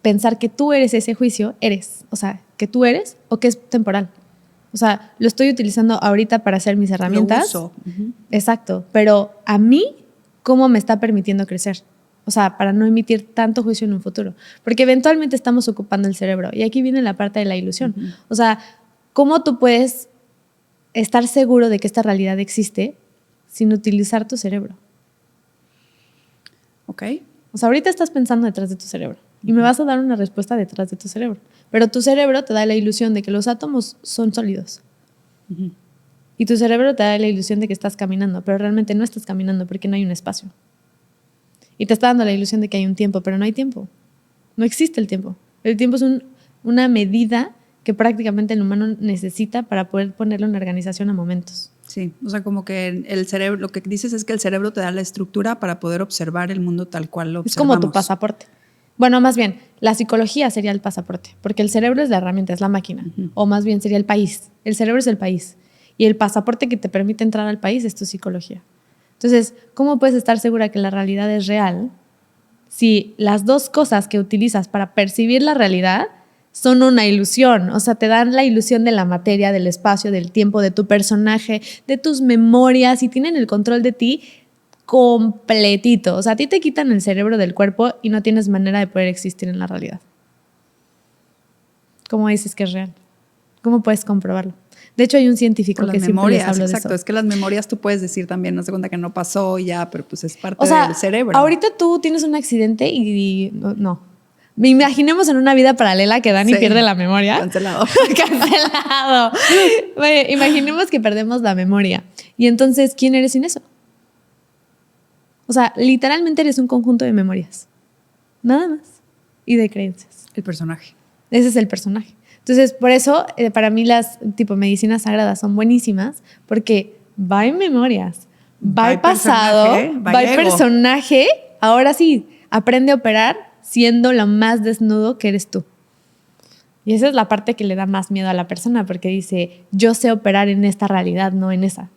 pensar que tú eres ese juicio, eres. O sea, que tú eres o que es temporal. O sea, lo estoy utilizando ahorita para hacer mis herramientas. Lo uso. Exacto. Pero a mí, ¿cómo me está permitiendo crecer? O sea, para no emitir tanto juicio en un futuro. Porque eventualmente estamos ocupando el cerebro. Y aquí viene la parte de la ilusión. O sea, ¿cómo tú puedes estar seguro de que esta realidad existe sin utilizar tu cerebro? Ok. O sea, ahorita estás pensando detrás de tu cerebro. Y me vas a dar una respuesta detrás de tu cerebro. Pero tu cerebro te da la ilusión de que los átomos son sólidos. Y tu cerebro te da la ilusión de que estás caminando. Pero realmente no estás caminando porque no hay un espacio. Y te está dando la ilusión de que hay un tiempo, pero no hay tiempo. No existe el tiempo. El tiempo es una medida que prácticamente el humano necesita para poder ponerle una organización a momentos. Sí, o sea, como que el cerebro, lo que dices es que el cerebro te da la estructura para poder observar el mundo tal cual lo observamos. Es como tu pasaporte. Bueno, más bien, la psicología sería el pasaporte, porque el cerebro es la herramienta, es la máquina. O más bien sería el país. El cerebro es el país. Y el pasaporte que te permite entrar al país es tu psicología. Entonces, ¿cómo puedes estar segura que la realidad es real si las dos cosas que utilizas para percibir la realidad son una ilusión? O sea, te dan la ilusión de la materia, del espacio, del tiempo, de tu personaje, de tus memorias y tienen el control de ti completito. O sea, a ti te quitan el cerebro del cuerpo y no tienes manera de poder existir en la realidad. ¿Cómo dices que es real? ¿Cómo puedes comprobarlo? De hecho, hay un científico que siempre les hablo de eso. Exacto, es que las memorias tú puedes decir también, no se cuenta que no pasó ya, pero pues es parte o sea, del cerebro. Ahorita tú tienes un accidente y no. Me imaginemos en una vida paralela que Dani pierde la memoria. Cancelado. Cancelado. Bueno, imaginemos que perdemos la memoria. Y entonces, ¿quién eres sin eso? O sea, literalmente eres un conjunto de memorias. Nada más. Y de creencias. El personaje. Ese es el personaje. Entonces, por eso, para mí las tipo medicinas sagradas son buenísimas, porque va en memorias, va en pasado, va en personaje. Ahora sí, aprende a operar siendo lo más desnudo que eres tú. Y esa es la parte que le da más miedo a la persona, porque dice, yo sé operar en esta realidad, no en esa.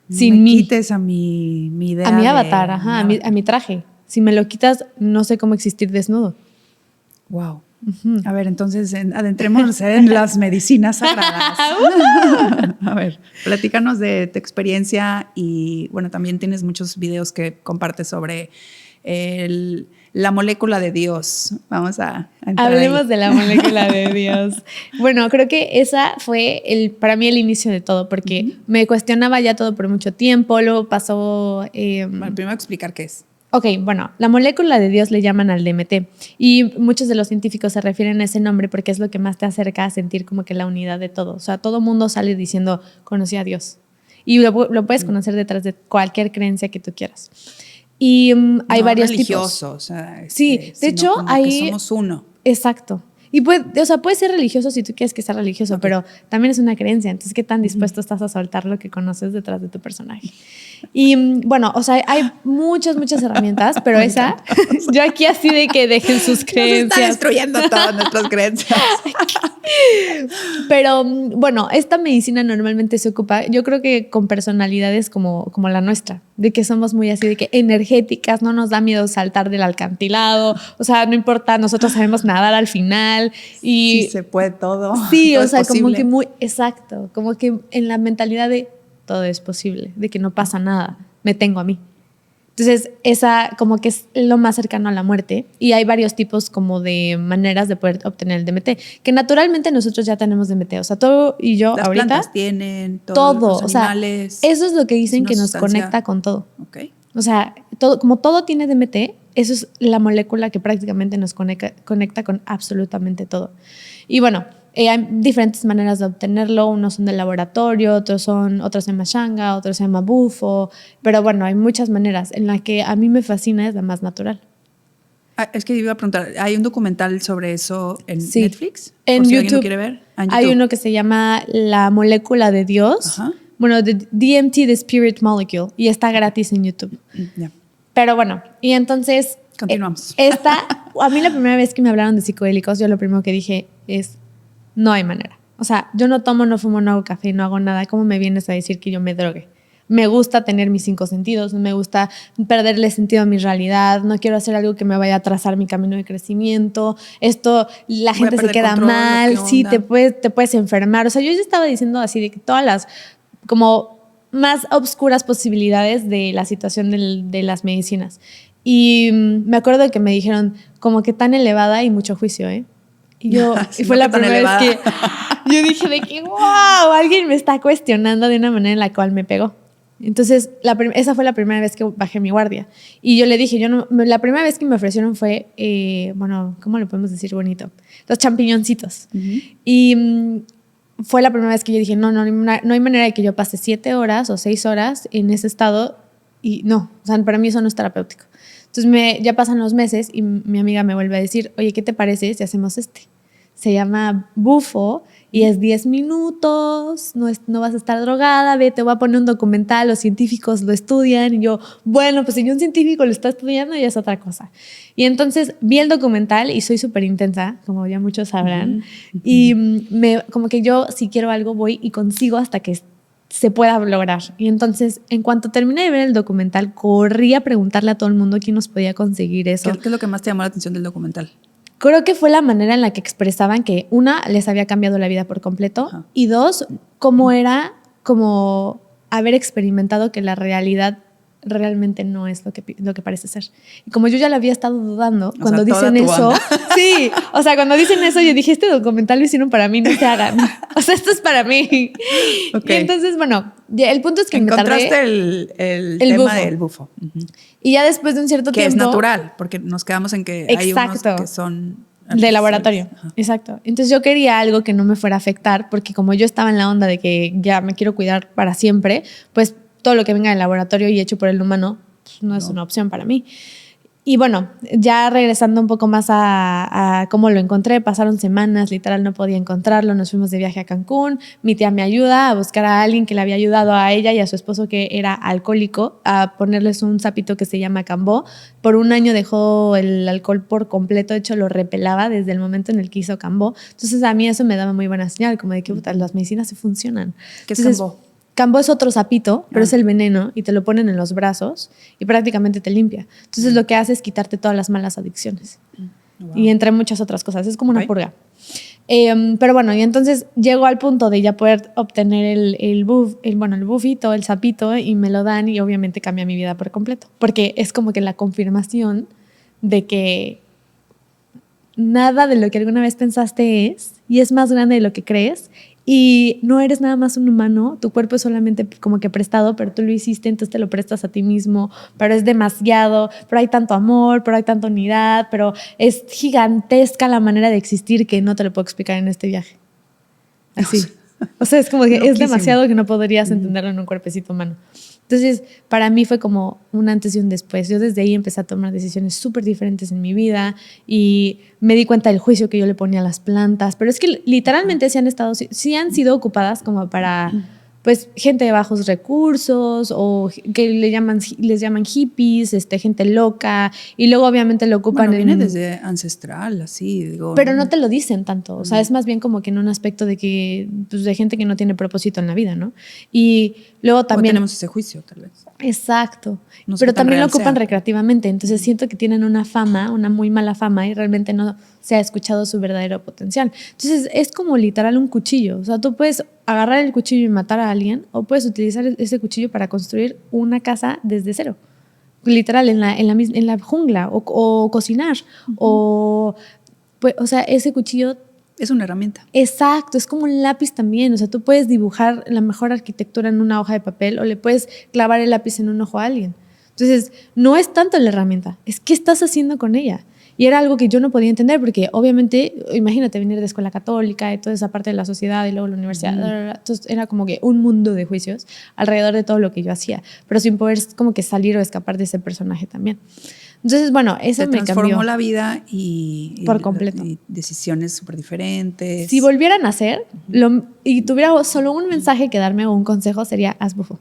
Sin me quites a mi idea. A mi avatar, a mi traje. Si me lo quitas, no sé cómo existir desnudo. Wow. A ver, entonces adentrémonos en las medicinas sagradas. A ver, platícanos de tu experiencia y bueno, también tienes muchos videos que compartes sobre la molécula de Dios. Vamos a entrar Hablemos ahí. de la molécula de Dios. Bueno, creo que esa fue para mí el inicio de todo, porque me cuestionaba ya todo por mucho tiempo, luego pasó... Bueno, primero explicar qué es. Ok, bueno, la molécula de Dios le llaman al DMT y muchos de los científicos se refieren a ese nombre porque es lo que más te acerca a sentir como que la unidad de todo. O sea, todo mundo sale diciendo, conocí a Dios. Y lo puedes conocer detrás de cualquier creencia que tú quieras. Y hay varios religioso, tipos. O sea, sí, de hecho hay... que somos uno. Exacto. Y puede ser religioso si tú quieres que sea religioso, pero también es una creencia. Entonces, ¿qué tan dispuesto estás a soltar lo que conoces detrás de tu personaje? Y bueno, o sea, hay muchas herramientas, pero esa, yo aquí así de que dejen sus creencias. Nos está destruyendo todas nuestras creencias. Pero bueno, esta medicina normalmente se ocupa, yo creo que con personalidades como la nuestra, de que somos muy así, de que energéticas, no nos da miedo saltar del acantilado, o sea, no importa, nosotros sabemos nadar al final. Y sí, se puede todo. Sí, todo o sea, posible. como que muy exacto, como que en la mentalidad de todo es posible, de que no pasa nada, me tengo a mí. Entonces, esa como que es lo más cercano a la muerte. Y hay varios tipos como de maneras de poder obtener el DMT, que naturalmente nosotros ya tenemos DMT. O sea, tú y yo Las ahorita... plantas tienen, todo. los animales. O sea, eso es lo que dicen que nos sustancia... conecta con todo. Okay. O sea, como todo tiene DMT, eso es la molécula que prácticamente nos conecta con absolutamente todo. Y bueno, hay diferentes maneras de obtenerlo. Unos son del laboratorio, otros se llama Shanga, otros se llama Bufo. Pero bueno, hay muchas maneras. En la que a mí me fascina es la más natural. Es que iba a preguntar, ¿hay un documental sobre eso en Sí. Netflix? En por si YouTube, alguien lo quiere ver. En YouTube. Hay uno que se llama La molécula de Dios. Ajá. Bueno, DMT, The Spirit Molecule. Y está gratis en YouTube. Ya. Pero bueno, y entonces... Continuamos. A mí la primera vez que me hablaron de psicodélicos, yo lo primero que dije es, no hay manera. O sea, yo no tomo, no fumo, no hago café, no hago nada. ¿Cómo me vienes a decir que yo me drogue? Me gusta tener mis 5 sentidos, no me gusta perderle sentido a mi realidad, no quiero hacer algo que me vaya a trazar mi camino de crecimiento. Esto, la gente se queda mal, sí, te puedes enfermar. O sea, yo ya estaba diciendo así de que todas las como más obscuras posibilidades de la situación de las medicinas. Y me acuerdo de que me dijeron como que tan elevada y mucho juicio, ¿eh? Y yo, sí, y fue no la primera vez que yo dije de que, wow, alguien me está cuestionando de una manera en la cual me pegó. Entonces, esa fue la primera vez que bajé mi guardia. Y yo le dije, la primera vez que me ofrecieron fue, bueno, ¿cómo lo podemos decir bonito? Los champiñoncitos. Uh-huh. Y fue la primera vez que yo dije, no hay manera de que yo pase 7 horas o 6 horas en ese estado. Y no, o sea, para mí eso no es terapéutico. Entonces ya pasan los meses y mi amiga me vuelve a decir, oye, ¿qué te parece si hacemos este? Se llama Bufo y es 10 minutos, no vas a estar drogada, te voy a poner un documental, los científicos lo estudian. Y yo, bueno, pues si un científico lo está estudiando ya es otra cosa. Y entonces vi el documental y soy súper intensa, como ya muchos sabrán. Uh-huh. Y como que yo, si quiero algo, voy y consigo hasta que se pueda lograr. Y entonces, en cuanto terminé de ver el documental, corrí a preguntarle a todo el mundo quién nos podía conseguir eso. ¿Qué es lo que más te llamó la atención del documental? Creo que fue la manera en la que expresaban que, una, les había cambiado la vida por completo. Ajá. Y dos, cómo era como haber experimentado que la realidad realmente no es lo que parece ser. Y como yo ya lo había estado dudando, cuando dicen eso, sí, o sea, cuando dicen eso, yo dije, este documental lo hicieron para mí, no se hagan. O sea, esto es para mí. Okay. Y entonces, bueno, el punto es que encontraste el tema bufo. Del bufo. Uh-huh. Y ya después de un cierto tiempo... Que es natural, porque nos quedamos en que hay unos que son... De laboratorio, ajá. Exacto. Entonces yo quería algo que no me fuera a afectar, porque como yo estaba en la onda de que ya me quiero cuidar para siempre, pues todo lo que venga del laboratorio y hecho por el humano pues no es una opción para mí. Y bueno, ya regresando un poco más a cómo lo encontré, pasaron semanas, literal no podía encontrarlo, nos fuimos de viaje a Cancún, mi tía me ayuda a buscar a alguien que le había ayudado a ella y a su esposo que era alcohólico a ponerles un sapito que se llama Cambó. Por 1 año dejó el alcohol por completo, de hecho lo repelaba desde el momento en el que hizo Cambó. Entonces a mí eso me daba muy buena señal, como de que las medicinas se funcionan. ¿Qué es Cambó? Cambó es otro sapito, pero es el veneno y te lo ponen en los brazos y prácticamente te limpia. Entonces lo que hace es quitarte todas las malas adicciones. Wow. Y entre muchas otras cosas. Es como una purga. Pero bueno, y entonces llego al punto de ya poder obtener el bufito, el sapito, y me lo dan y obviamente cambia mi vida por completo. Porque es como que la confirmación de que nada de lo que alguna vez pensaste es, y es más grande de lo que crees. Y no eres nada más un humano, tu cuerpo es solamente como que prestado, pero tú lo hiciste, entonces te lo prestas a ti mismo, pero es demasiado, pero hay tanto amor, pero hay tanta unidad, pero es gigantesca la manera de existir que no te lo puedo explicar en este viaje. Así. O sea, es como que es demasiado que no podrías entenderlo en un cuerpecito humano. Entonces, para mí fue como un antes y un después. Yo desde ahí empecé a tomar decisiones súper diferentes en mi vida y me di cuenta del juicio que yo le ponía a las plantas. Pero es que literalmente sí han sido ocupadas como para pues gente de bajos recursos o que les llaman hippies, gente loca, y luego obviamente lo ocupan viene desde ancestral, así, digo. Pero no te lo dicen tanto, o sea, es más bien como que en un aspecto de que, pues, de gente que no tiene propósito en la vida, ¿no? Y luego también... O tenemos ese juicio, tal vez. Exacto, no sé, pero también lo ocupan recreativamente, entonces siento que tienen una muy mala fama y realmente no se ha escuchado su verdadero potencial. Entonces es como literal un cuchillo, o sea, tú puedes agarrar el cuchillo y matar a alguien o puedes utilizar ese cuchillo para construir una casa desde cero. literal, en la jungla, o cocinar, pues, o sea, ese cuchillo... Es una herramienta. Exacto, es como un lápiz también. O sea, tú puedes dibujar la mejor arquitectura en una hoja de papel o le puedes clavar el lápiz en un ojo a alguien. Entonces, no es tanto la herramienta, es qué estás haciendo con ella. Y era algo que yo no podía entender porque obviamente, imagínate venir de escuela católica y toda esa parte de la sociedad y luego la universidad. Entonces era como que un mundo de juicios alrededor de todo lo que yo hacía, pero sin poder como que salir o escapar de ese personaje también. Entonces, bueno, eso me transformó cambió la vida y por completo. Y decisiones súper diferentes. Si volvieran a hacer y tuviera solo un mensaje que darme o un consejo, sería haz bufo.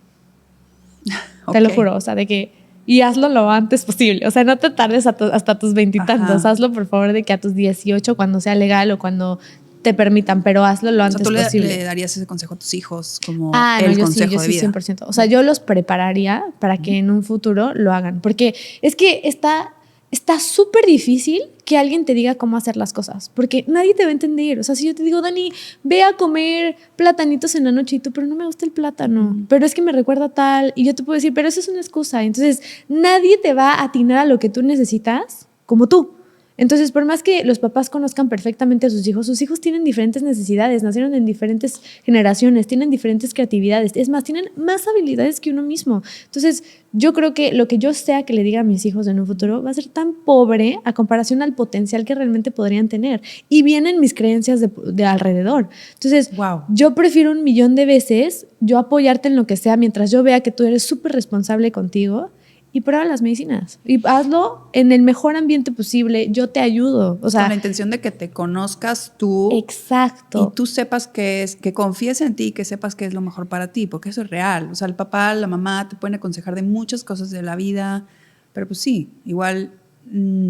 Te lo juro, o sea, de que y hazlo lo antes posible. O sea, no te tardes hasta tus 20 y tantos. Hazlo, por favor, de que a tus 18, cuando sea legal o cuando te permitan, pero hazlo lo antes posible. ¿Tú le darías ese consejo a tus hijos como yo consejo de vida? 100%. O sea, yo los prepararía para que en un futuro lo hagan. Porque es que está súper difícil que alguien te diga cómo hacer las cosas, porque nadie te va a entender. O sea, si yo te digo, Dani, ve a comer platanitos en la noche y tú, pero no me gusta el plátano, pero es que me recuerda tal, y yo te puedo decir, pero eso es una excusa. Entonces, nadie te va a atinar a lo que tú necesitas como tú. Entonces, por más que los papás conozcan perfectamente a sus hijos tienen diferentes necesidades, nacieron en diferentes generaciones, tienen diferentes creatividades, es más, tienen más habilidades que uno mismo. Entonces, yo creo que lo que yo sea que le diga a mis hijos en un futuro va a ser tan pobre a comparación al potencial que realmente podrían tener. Y vienen mis creencias de alrededor. Entonces, yo prefiero 1,000,000 de veces yo apoyarte en lo que sea mientras yo vea que tú eres súper responsable contigo. Y prueba las medicinas. Y hazlo en el mejor ambiente posible. Yo te ayudo. O sea, con la intención de que te conozcas tú. Exacto. Y tú sepas que confíes en ti y que sepas que es lo mejor para ti, porque eso es real. O sea, el papá, la mamá te pueden aconsejar de muchas cosas de la vida, pero pues sí, igual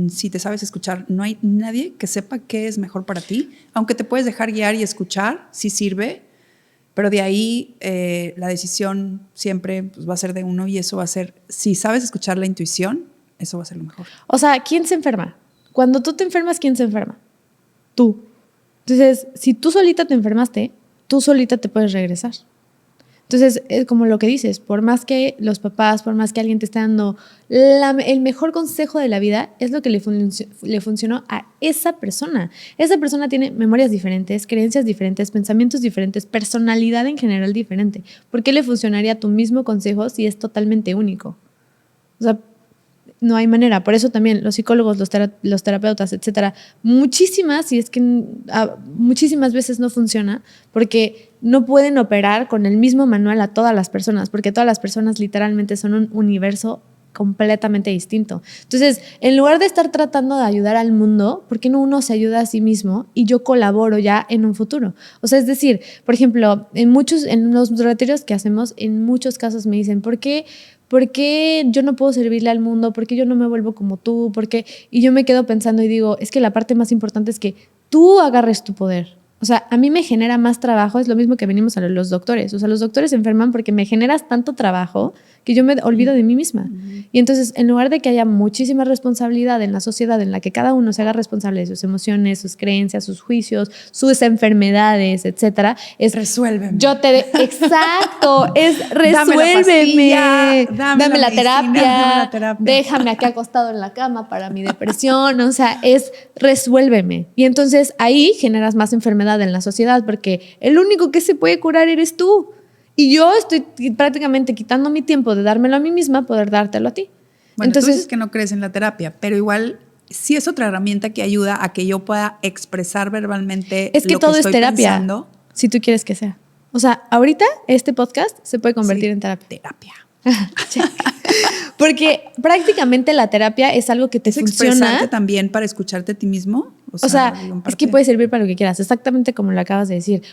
si te sabes escuchar, no hay nadie que sepa qué es mejor para ti. Aunque te puedes dejar guiar y escuchar, sí sirve. Pero de ahí la decisión siempre pues, va a ser de uno y eso va a ser, si sabes escuchar la intuición, eso va a ser lo mejor. O sea, ¿quién se enferma? Cuando tú te enfermas, ¿quién se enferma? Tú. Entonces, si tú solita te enfermaste, tú solita te puedes regresar. Entonces, es como lo que dices, por más que los papás, por más que alguien te esté dando el mejor consejo de la vida, es lo que le funcionó a esa persona. Esa persona tiene memorias diferentes, creencias diferentes, pensamientos diferentes, personalidad en general diferente. ¿Por qué le funcionaría tu mismo consejo si es totalmente único? O sea, no hay manera. Por eso también los psicólogos, los terapeutas, etcétera, muchísimas veces no funciona porque no pueden operar con el mismo manual a todas las personas, porque todas las personas literalmente son un universo completamente distinto. Entonces, en lugar de estar tratando de ayudar al mundo, ¿por qué no uno se ayuda a sí mismo y yo colaboro ya en un futuro? O sea, es decir, por ejemplo, en los retiros que hacemos, en muchos casos me dicen, ¿por qué yo no puedo servirle al mundo? ¿Por qué yo no me vuelvo como tú? Y yo me quedo pensando y digo, es que la parte más importante es que tú agarres tu poder. O sea, a mí me genera más trabajo, es lo mismo que venimos a los doctores. O sea, los doctores se enferman porque me generas tanto trabajo que yo me olvido de mí misma. Y entonces, en lugar de que haya muchísima responsabilidad en la sociedad en la que cada uno se haga responsable de sus emociones, sus creencias, sus juicios, sus enfermedades, etcétera, es resuélveme. Exacto, es resuélveme. Dame la terapia, déjame aquí acostado en la cama para mi depresión. O sea, es resuélveme. Y entonces ahí generas más enfermedad en la sociedad porque el único que se puede curar eres tú. Y yo estoy prácticamente quitando mi tiempo de dármelo a mí misma, poder dártelo a ti. Bueno, entonces, tú dices que no crees en la terapia, pero igual sí es otra herramienta que ayuda a que yo pueda expresar verbalmente es que lo todo que estoy es terapia, pensando. Si tú quieres que sea. O sea, ahorita este podcast se puede convertir en terapia. Porque prácticamente la terapia es algo que te funciona. ¿Expresarte también para escucharte a ti mismo? O sea es que puede servir para lo que quieras, exactamente como lo acabas de decir.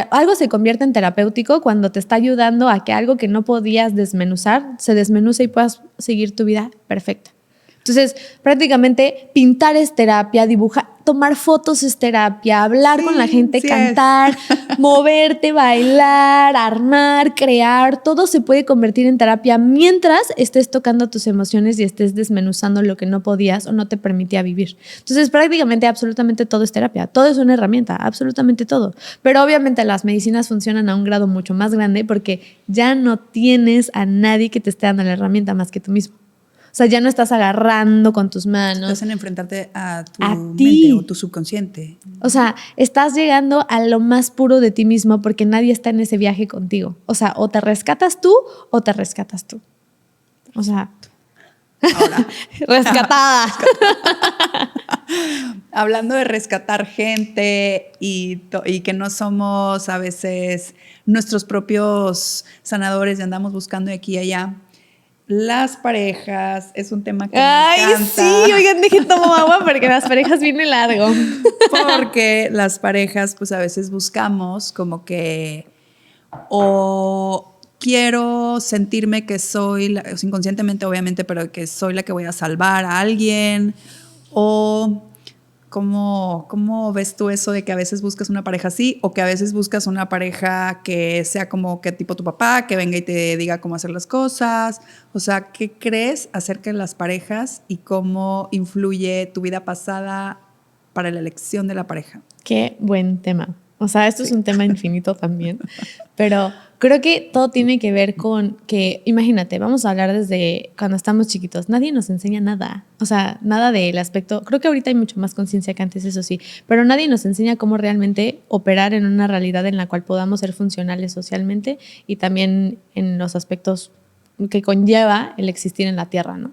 Algo se convierte en terapéutico cuando te está ayudando a que algo que no podías desmenuzar se desmenuce y puedas seguir tu vida perfecta. Entonces, prácticamente pintar es terapia, dibujar, tomar fotos es terapia, hablar con la gente, cantar, moverte, bailar, armar, crear, todo se puede convertir en terapia mientras estés tocando tus emociones y estés desmenuzando lo que no podías o no te permitía vivir. Entonces, prácticamente absolutamente todo es terapia, todo es una herramienta, absolutamente todo. Pero obviamente las medicinas funcionan a un grado mucho más grande porque ya no tienes a nadie que te esté dando la herramienta más que tú mismo. O sea, ya no estás agarrando con tus manos. Estás en enfrentarte a tu ti. mente o tu subconsciente. O sea, estás llegando a lo más puro de ti mismo porque nadie está en ese viaje contigo. O sea, o te rescatas tú o te rescatas tú. O sea, Ahora, rescatada. hablando de rescatar gente y que no somos a veces nuestros propios sanadores y andamos buscando de aquí y allá. Las parejas es un tema que Ay, me encanta. sí, oigan, dejen tomo agua porque las parejas vienen largo. Porque las parejas, pues a veces buscamos como que o quiero sentirme que soy, inconscientemente obviamente, pero que soy la que voy a salvar a alguien, o ¿cómo ves tú eso de que a veces buscas una pareja así o que a veces buscas una pareja que sea como que tipo tu papá, que venga y te diga cómo hacer las cosas? O sea, ¿qué crees acerca de las parejas y cómo influye tu vida pasada para la elección de la pareja? Qué buen tema. O sea, esto es un tema infinito también, pero creo que todo tiene que ver con que, imagínate, vamos a hablar desde cuando estamos chiquitos. Nadie nos enseña nada, o sea, nada del aspecto. Creo que ahorita hay mucho más conciencia que antes, eso sí, pero nadie nos enseña cómo realmente operar en una realidad en la cual podamos ser funcionales socialmente y también en los aspectos que conlleva el existir en la Tierra, ¿no?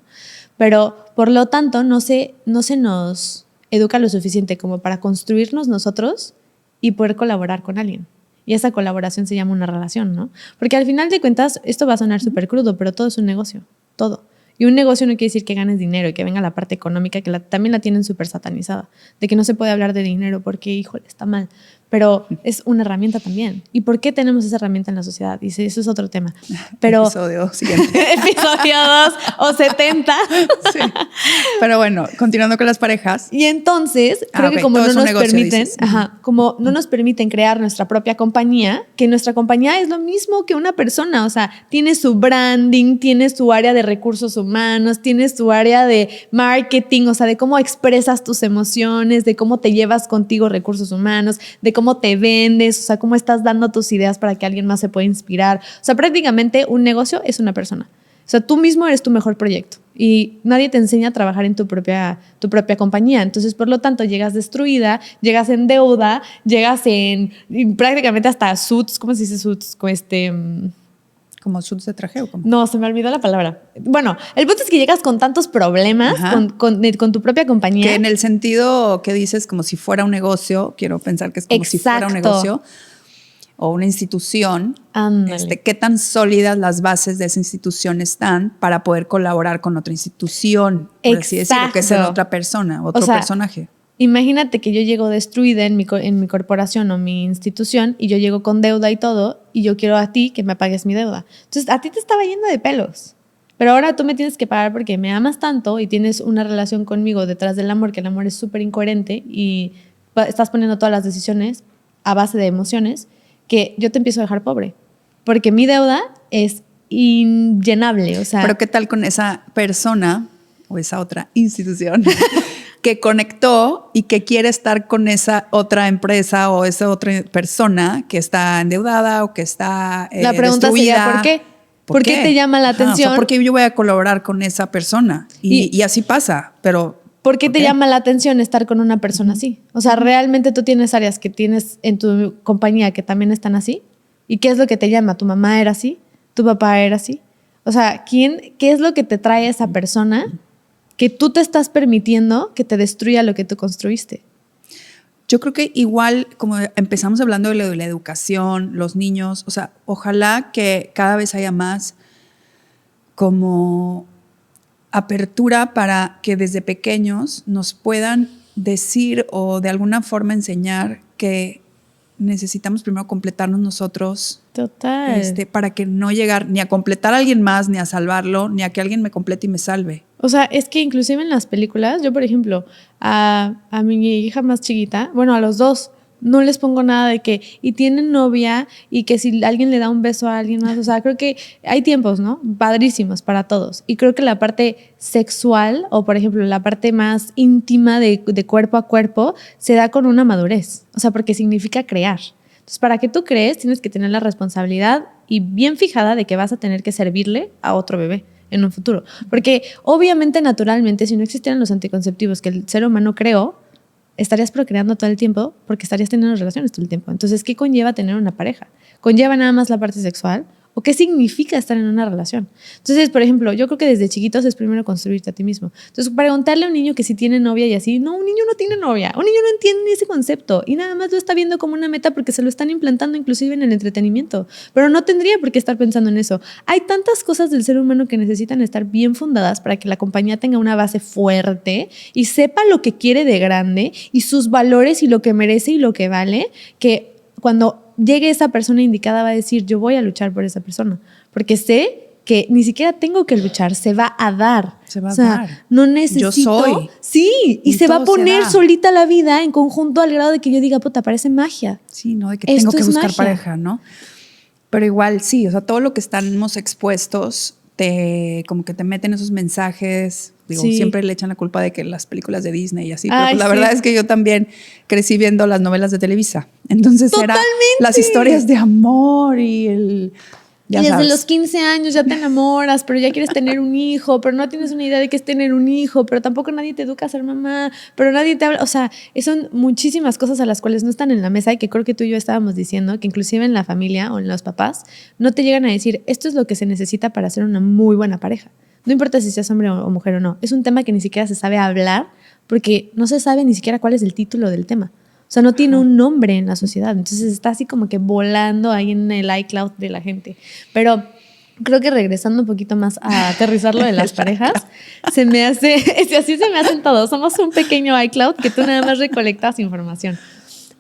Pero, por lo tanto, no se nos educa lo suficiente como para construirnos nosotros y poder colaborar con alguien. Y esa colaboración se llama una relación, ¿no? Porque al final de cuentas, esto va a sonar súper crudo, pero todo es un negocio, todo. Y un negocio no quiere decir que ganes dinero y que venga la parte económica, que también la tienen súper satanizada, de que no se puede hablar de dinero porque, híjole, está mal. Pero es una herramienta también. ¿Y por qué tenemos esa herramienta en la sociedad? Y eso es otro tema. Pero, episodio siguiente. Episodio 2 o 70. Sí. Pero bueno, continuando con las parejas. Y entonces, creo que como no nos permiten, como no nos permiten crear nuestra propia compañía, que nuestra compañía es lo mismo que una persona, o sea, tiene su branding, tiene su área de recursos humanos, tiene su área de marketing, o sea, de cómo expresas tus emociones, de cómo te llevas contigo recursos humanos, de cómo te vendes, o sea, cómo estás dando tus ideas para que alguien más se pueda inspirar. O sea, prácticamente un negocio es una persona. O sea, tú mismo eres tu mejor proyecto y nadie te enseña a trabajar en tu propia compañía. Entonces, por lo tanto, llegas destruida, llegas en deuda, llegas en prácticamente hasta suits, ¿cómo se dice suits? ¿Como suits de traje o cómo? No, se me olvidó la palabra. Bueno, el punto es que llegas con tantos problemas con tu propia compañía. Que en el sentido que dices como si fuera un negocio, quiero pensar que es como si fuera un negocio o una institución. ¿Qué tan sólidas las bases de esa institución están para poder colaborar con otra institución? Por así decirlo, que sea otra persona, otro personaje. Imagínate que yo llego destruida en mi corporación o mi institución y yo llego con deuda y todo y yo quiero a ti que me pagues mi deuda. Entonces, a ti te estaba yendo de pelos. Pero ahora tú me tienes que pagar porque me amas tanto y tienes una relación conmigo detrás del amor, que el amor es súper incoherente y estás poniendo todas las decisiones a base de emociones, que yo te empiezo a dejar pobre. Porque mi deuda es inllenable. O sea, pero ¿qué tal con esa persona o esa otra institución que conectó y que quiere estar con esa otra empresa o esa otra persona que está endeudada o que está la pregunta destruida? Sería, ¿por qué? ¿Por qué te llama la atención? O sea, porque yo voy a colaborar con esa persona y así pasa, pero ¿por qué te llama la atención estar con una persona así? O sea, ¿realmente tú tienes áreas que tienes en tu compañía que también están así? ¿Y qué es lo que te llama? ¿Tu mamá era así? ¿Tu papá era así? O sea, ¿qué es lo que te trae esa persona que tú te estás permitiendo que te destruya lo que tú construiste? Yo creo que igual, como empezamos hablando de la educación, los niños, o sea, ojalá que cada vez haya más como apertura para que desde pequeños nos puedan decir o de alguna forma enseñar que necesitamos primero completarnos nosotros. Total. Para que no llegar ni a completar a alguien más, ni a salvarlo, ni a que alguien me complete y me salve. O sea, es que inclusive en las películas, yo por ejemplo, a mi hija más chiquita, bueno, a los dos, no les pongo nada de que, y tienen novia, y que si alguien le da un beso a alguien más, o sea, creo que hay tiempos, ¿no? Padrísimos para todos. Y creo que la parte sexual, o por ejemplo, la parte más íntima de cuerpo a cuerpo, se da con una madurez. O sea, porque significa crear. Entonces, para que tú crees, tienes que tener la responsabilidad y bien fijada de que vas a tener que servirle a otro bebé. en un futuro. Porque obviamente, naturalmente, si no existieran los anticonceptivos que el ser humano creó, estarías procreando todo el tiempo porque estarías teniendo relaciones todo el tiempo. Entonces, ¿qué conlleva tener una pareja? ¿Conlleva nada más la parte sexual? ¿O qué significa estar en una relación? Entonces, por ejemplo, yo creo que desde chiquitos es primero construirte a ti mismo. Entonces, preguntarle a un niño que si tiene novia y así, no, un niño no tiene novia. Un niño no entiende ese concepto y nada más lo está viendo como una meta porque se lo están implantando inclusive en el entretenimiento. Pero no tendría por qué estar pensando en eso. Hay tantas cosas del ser humano que necesitan estar bien fundadas para que la compañía tenga una base fuerte y sepa lo que quiere de grande y sus valores y lo que merece y lo que vale, que cuando llegue esa persona indicada va a decir, yo voy a luchar por esa persona, porque sé que ni siquiera tengo que luchar, se va a dar. Se va a dar. No necesito. Yo soy. Sí, y se va a poner solita la vida en conjunto al grado de que yo diga, puta, parece magia. Sí, no, de que tengo que buscar pareja, ¿no? Pero igual sí, o sea, todo lo que estamos expuestos, como que te meten esos mensajes. Digo, siempre le echan la culpa de que las películas de Disney y así, pero pues la verdad es que yo también crecí viendo las novelas de Televisa. Entonces eran las historias de amor y el... Y desde los 15 años ya te enamoras, pero ya quieres tener un hijo, pero no tienes una idea de qué es tener un hijo, pero tampoco nadie te educa a ser mamá, pero nadie te habla. O sea, son muchísimas cosas a las cuales no están en la mesa y que creo que tú y yo estábamos diciendo, que inclusive en la familia o en los papás no te llegan a decir, esto es lo que se necesita para ser una muy buena pareja. No importa si seas hombre o mujer o no. Es un tema que ni siquiera se sabe hablar porque no se sabe ni siquiera cuál es el título del tema. O sea, no tiene un nombre en la sociedad. Entonces está así como que volando ahí en el iCloud de la gente. Pero creo que regresando un poquito más a aterrizar lo de las parejas, así se me hacen todos. Somos un pequeño iCloud que tú nada más recolectas información.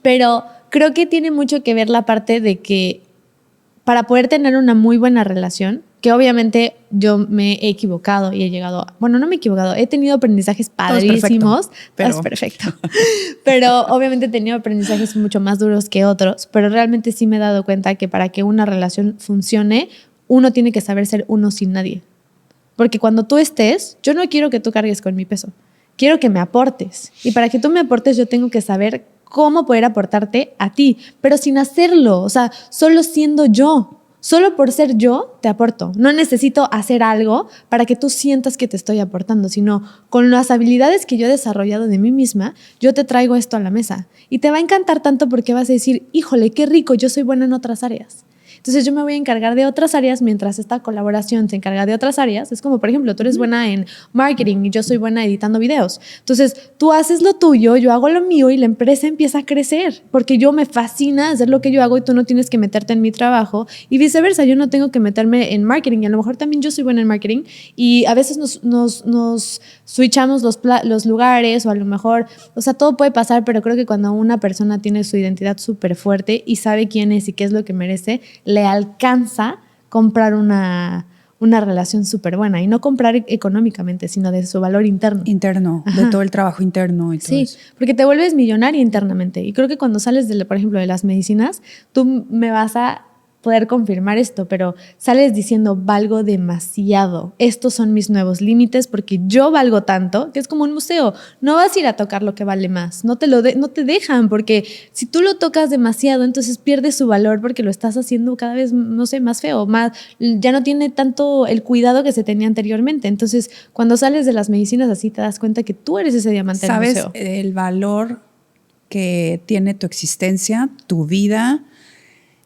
Pero creo que tiene mucho que ver la parte de que para poder tener una muy buena relación, que obviamente yo me he equivocado y he llegado, bueno, no me he equivocado, he tenido aprendizajes padrísimos. Es perfecto. Pero obviamente he tenido aprendizajes mucho más duros que otros, pero realmente sí me he dado cuenta que para que una relación funcione, uno tiene que saber ser uno sin nadie. Porque cuando tú estés, yo no quiero que tú cargues con mi peso, quiero que me aportes. Y para que tú me aportes, yo tengo que saber cómo poder aportarte a ti, pero sin hacerlo, o sea, solo siendo yo. Solo por ser yo te aporto. No necesito hacer algo para que tú sientas que te estoy aportando, sino con las habilidades que yo he desarrollado de mí misma, yo te traigo esto a la mesa. Y te va a encantar tanto porque vas a decir, híjole, qué rico, yo soy buena en otras áreas. Entonces yo me voy a encargar de otras áreas mientras esta colaboración se encarga de otras áreas. Es como, por ejemplo, tú eres buena en marketing y yo soy buena editando videos. Entonces tú haces lo tuyo, yo hago lo mío y la empresa empieza a crecer porque yo me fascina hacer lo que yo hago y tú no tienes que meterte en mi trabajo y viceversa. Yo no tengo que meterme en marketing y a lo mejor también yo soy buena en marketing y a veces nos switchamos los lugares o a lo mejor, o sea, todo puede pasar, pero creo que cuando una persona tiene su identidad súper fuerte y sabe quién es y qué es lo que merece, le alcanza comprar una relación súper buena y no comprar económicamente, sino de su valor interno. Interno, de todo el trabajo interno y todo eso. Porque te vuelves millonaria internamente y creo que cuando sales, por ejemplo, de las medicinas, tú me vas a poder confirmar esto, pero sales diciendo valgo demasiado, estos son mis nuevos límites porque yo valgo tanto, que es como un museo, no vas a ir a tocar lo que vale más, no te dejan porque si tú lo tocas demasiado entonces pierdes su valor porque lo estás haciendo cada vez, no sé, más feo, ya no tiene tanto el cuidado que se tenía anteriormente, entonces cuando sales de las medicinas así te das cuenta que tú eres ese diamante del museo. ¿Sabes el valor que tiene tu existencia, tu vida?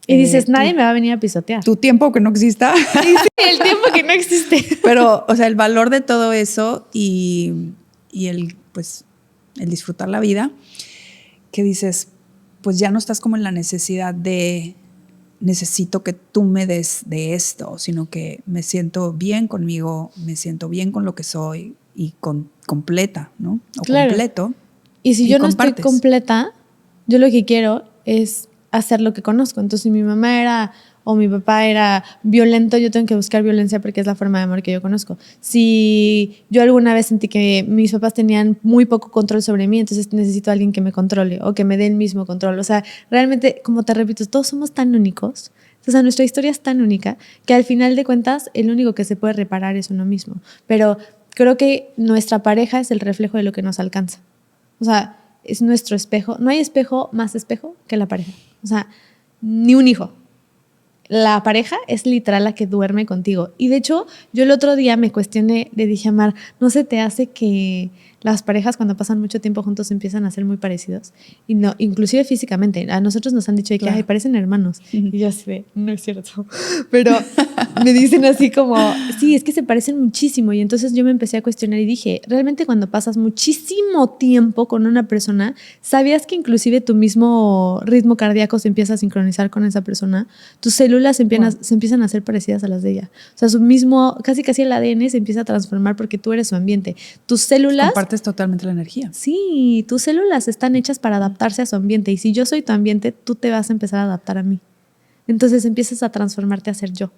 Y dices, nadie me va a venir a pisotear. Tu tiempo que no exista. Sí, el tiempo que no existe. Pero, o sea, el valor de todo eso y el disfrutar la vida, que dices, pues ya no estás como en la necesidad de necesito que tú me des de esto, sino que me siento bien conmigo, me siento bien con lo que soy y completa, ¿no? O completo. Y si yo no estoy completa, yo lo que quiero es hacer lo que conozco. Entonces, si mi mamá o mi papá era violento, yo tengo que buscar violencia porque es la forma de amor que yo conozco. Si yo alguna vez sentí que mis papás tenían muy poco control sobre mí, entonces necesito a alguien que me controle o que me dé el mismo control. O sea, realmente, como te repito, todos somos tan únicos. O sea, nuestra historia es tan única que al final de cuentas, el único que se puede reparar es uno mismo. Pero creo que nuestra pareja es el reflejo de lo que nos alcanza. O sea, es nuestro espejo. No hay espejo más espejo que la pareja. O sea, ni un hijo. la pareja es literal la que duerme contigo. Y de hecho, yo el otro día me cuestioné, le dije a Mar, ¿no se te hace que las parejas cuando pasan mucho tiempo juntos empiezan a ser muy parecidos? Y no, inclusive físicamente. A nosotros nos han dicho que ay, parecen hermanos. Y yo así de, no es cierto. Pero me dicen así como, sí, es que se parecen muchísimo. Y entonces yo me empecé a cuestionar y dije, realmente cuando pasas muchísimo tiempo con una persona, ¿sabías que inclusive tu mismo ritmo cardíaco se empieza a sincronizar con esa persona? Tus células se empiezan a hacer parecidas a las de ella. O sea, su mismo, casi el ADN se empieza a transformar porque tú eres su ambiente. Tus células... Compartes totalmente la energía. Sí, tus células están hechas para adaptarse a su ambiente. Y si yo soy tu ambiente, tú te vas a empezar a adaptar a mí. Entonces empiezas a transformarte a ser yo.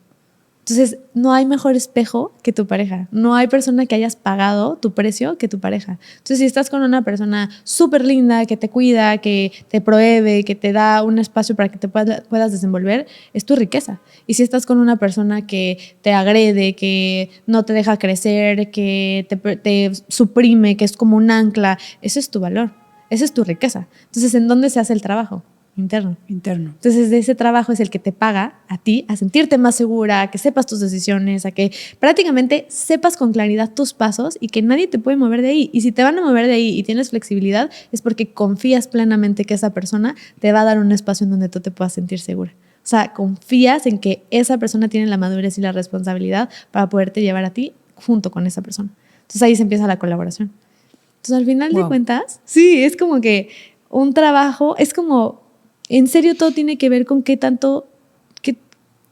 Entonces, no hay mejor espejo que tu pareja. No hay persona que hayas pagado tu precio que tu pareja. Entonces, si estás con una persona súper linda, que te cuida, que te provee, que te da un espacio para que te puedas desenvolver, es tu riqueza. Y si estás con una persona que te agrede, que no te deja crecer, que te suprime, que es como un ancla, ese es tu valor. Esa es tu riqueza. Entonces, ¿en dónde se hace el trabajo? Interno. Entonces, de ese trabajo es el que te paga a ti a sentirte más segura, a que sepas tus decisiones, a que prácticamente sepas con claridad tus pasos y que nadie te puede mover de ahí. Y si te van a mover de ahí y tienes flexibilidad, es porque confías plenamente que esa persona te va a dar un espacio en donde tú te puedas sentir segura. O sea, confías en que esa persona tiene la madurez y la responsabilidad para poderte llevar a ti junto con esa persona. Entonces, ahí se empieza la colaboración. Entonces, al final de cuentas, sí, es como que un trabajo, es como... En serio, todo tiene que ver con qué tanto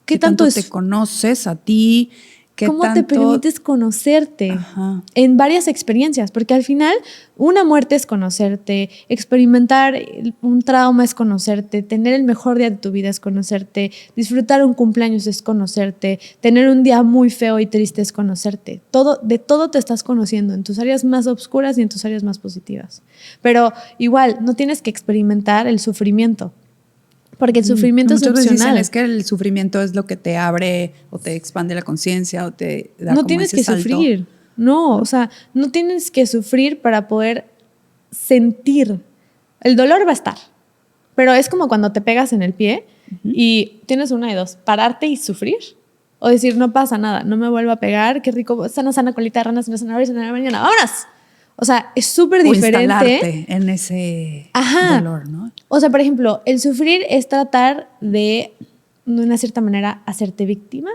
es, te conoces a ti, cómo te permites conocerte. Ajá. En varias experiencias, porque al final una muerte es conocerte, experimentar un trauma es conocerte, tener el mejor día de tu vida es conocerte, disfrutar un cumpleaños es conocerte, tener un día muy feo y triste es conocerte. De todo te estás conociendo, en tus áreas más oscuras y en tus áreas más positivas. Pero igual, no tienes que experimentar el sufrimiento. Porque el sufrimiento es opcional. Dicen, es que el sufrimiento es lo que te abre o te expande la conciencia o te da no como tienes ese que salto. Sufrir. No, o sea, no tienes que sufrir para poder sentir. El dolor va a estar. Pero es como cuando te pegas en el pie y tienes una de dos. Pararte y sufrir. O decir, no pasa nada, no me vuelvo a pegar. Qué rico, sana colita de rana, se me sana la mañana. ¡Vámonos! O sea, es súper diferente. O instalarte en ese dolor, ¿no? O sea, por ejemplo, el sufrir es tratar de una cierta manera, hacerte víctima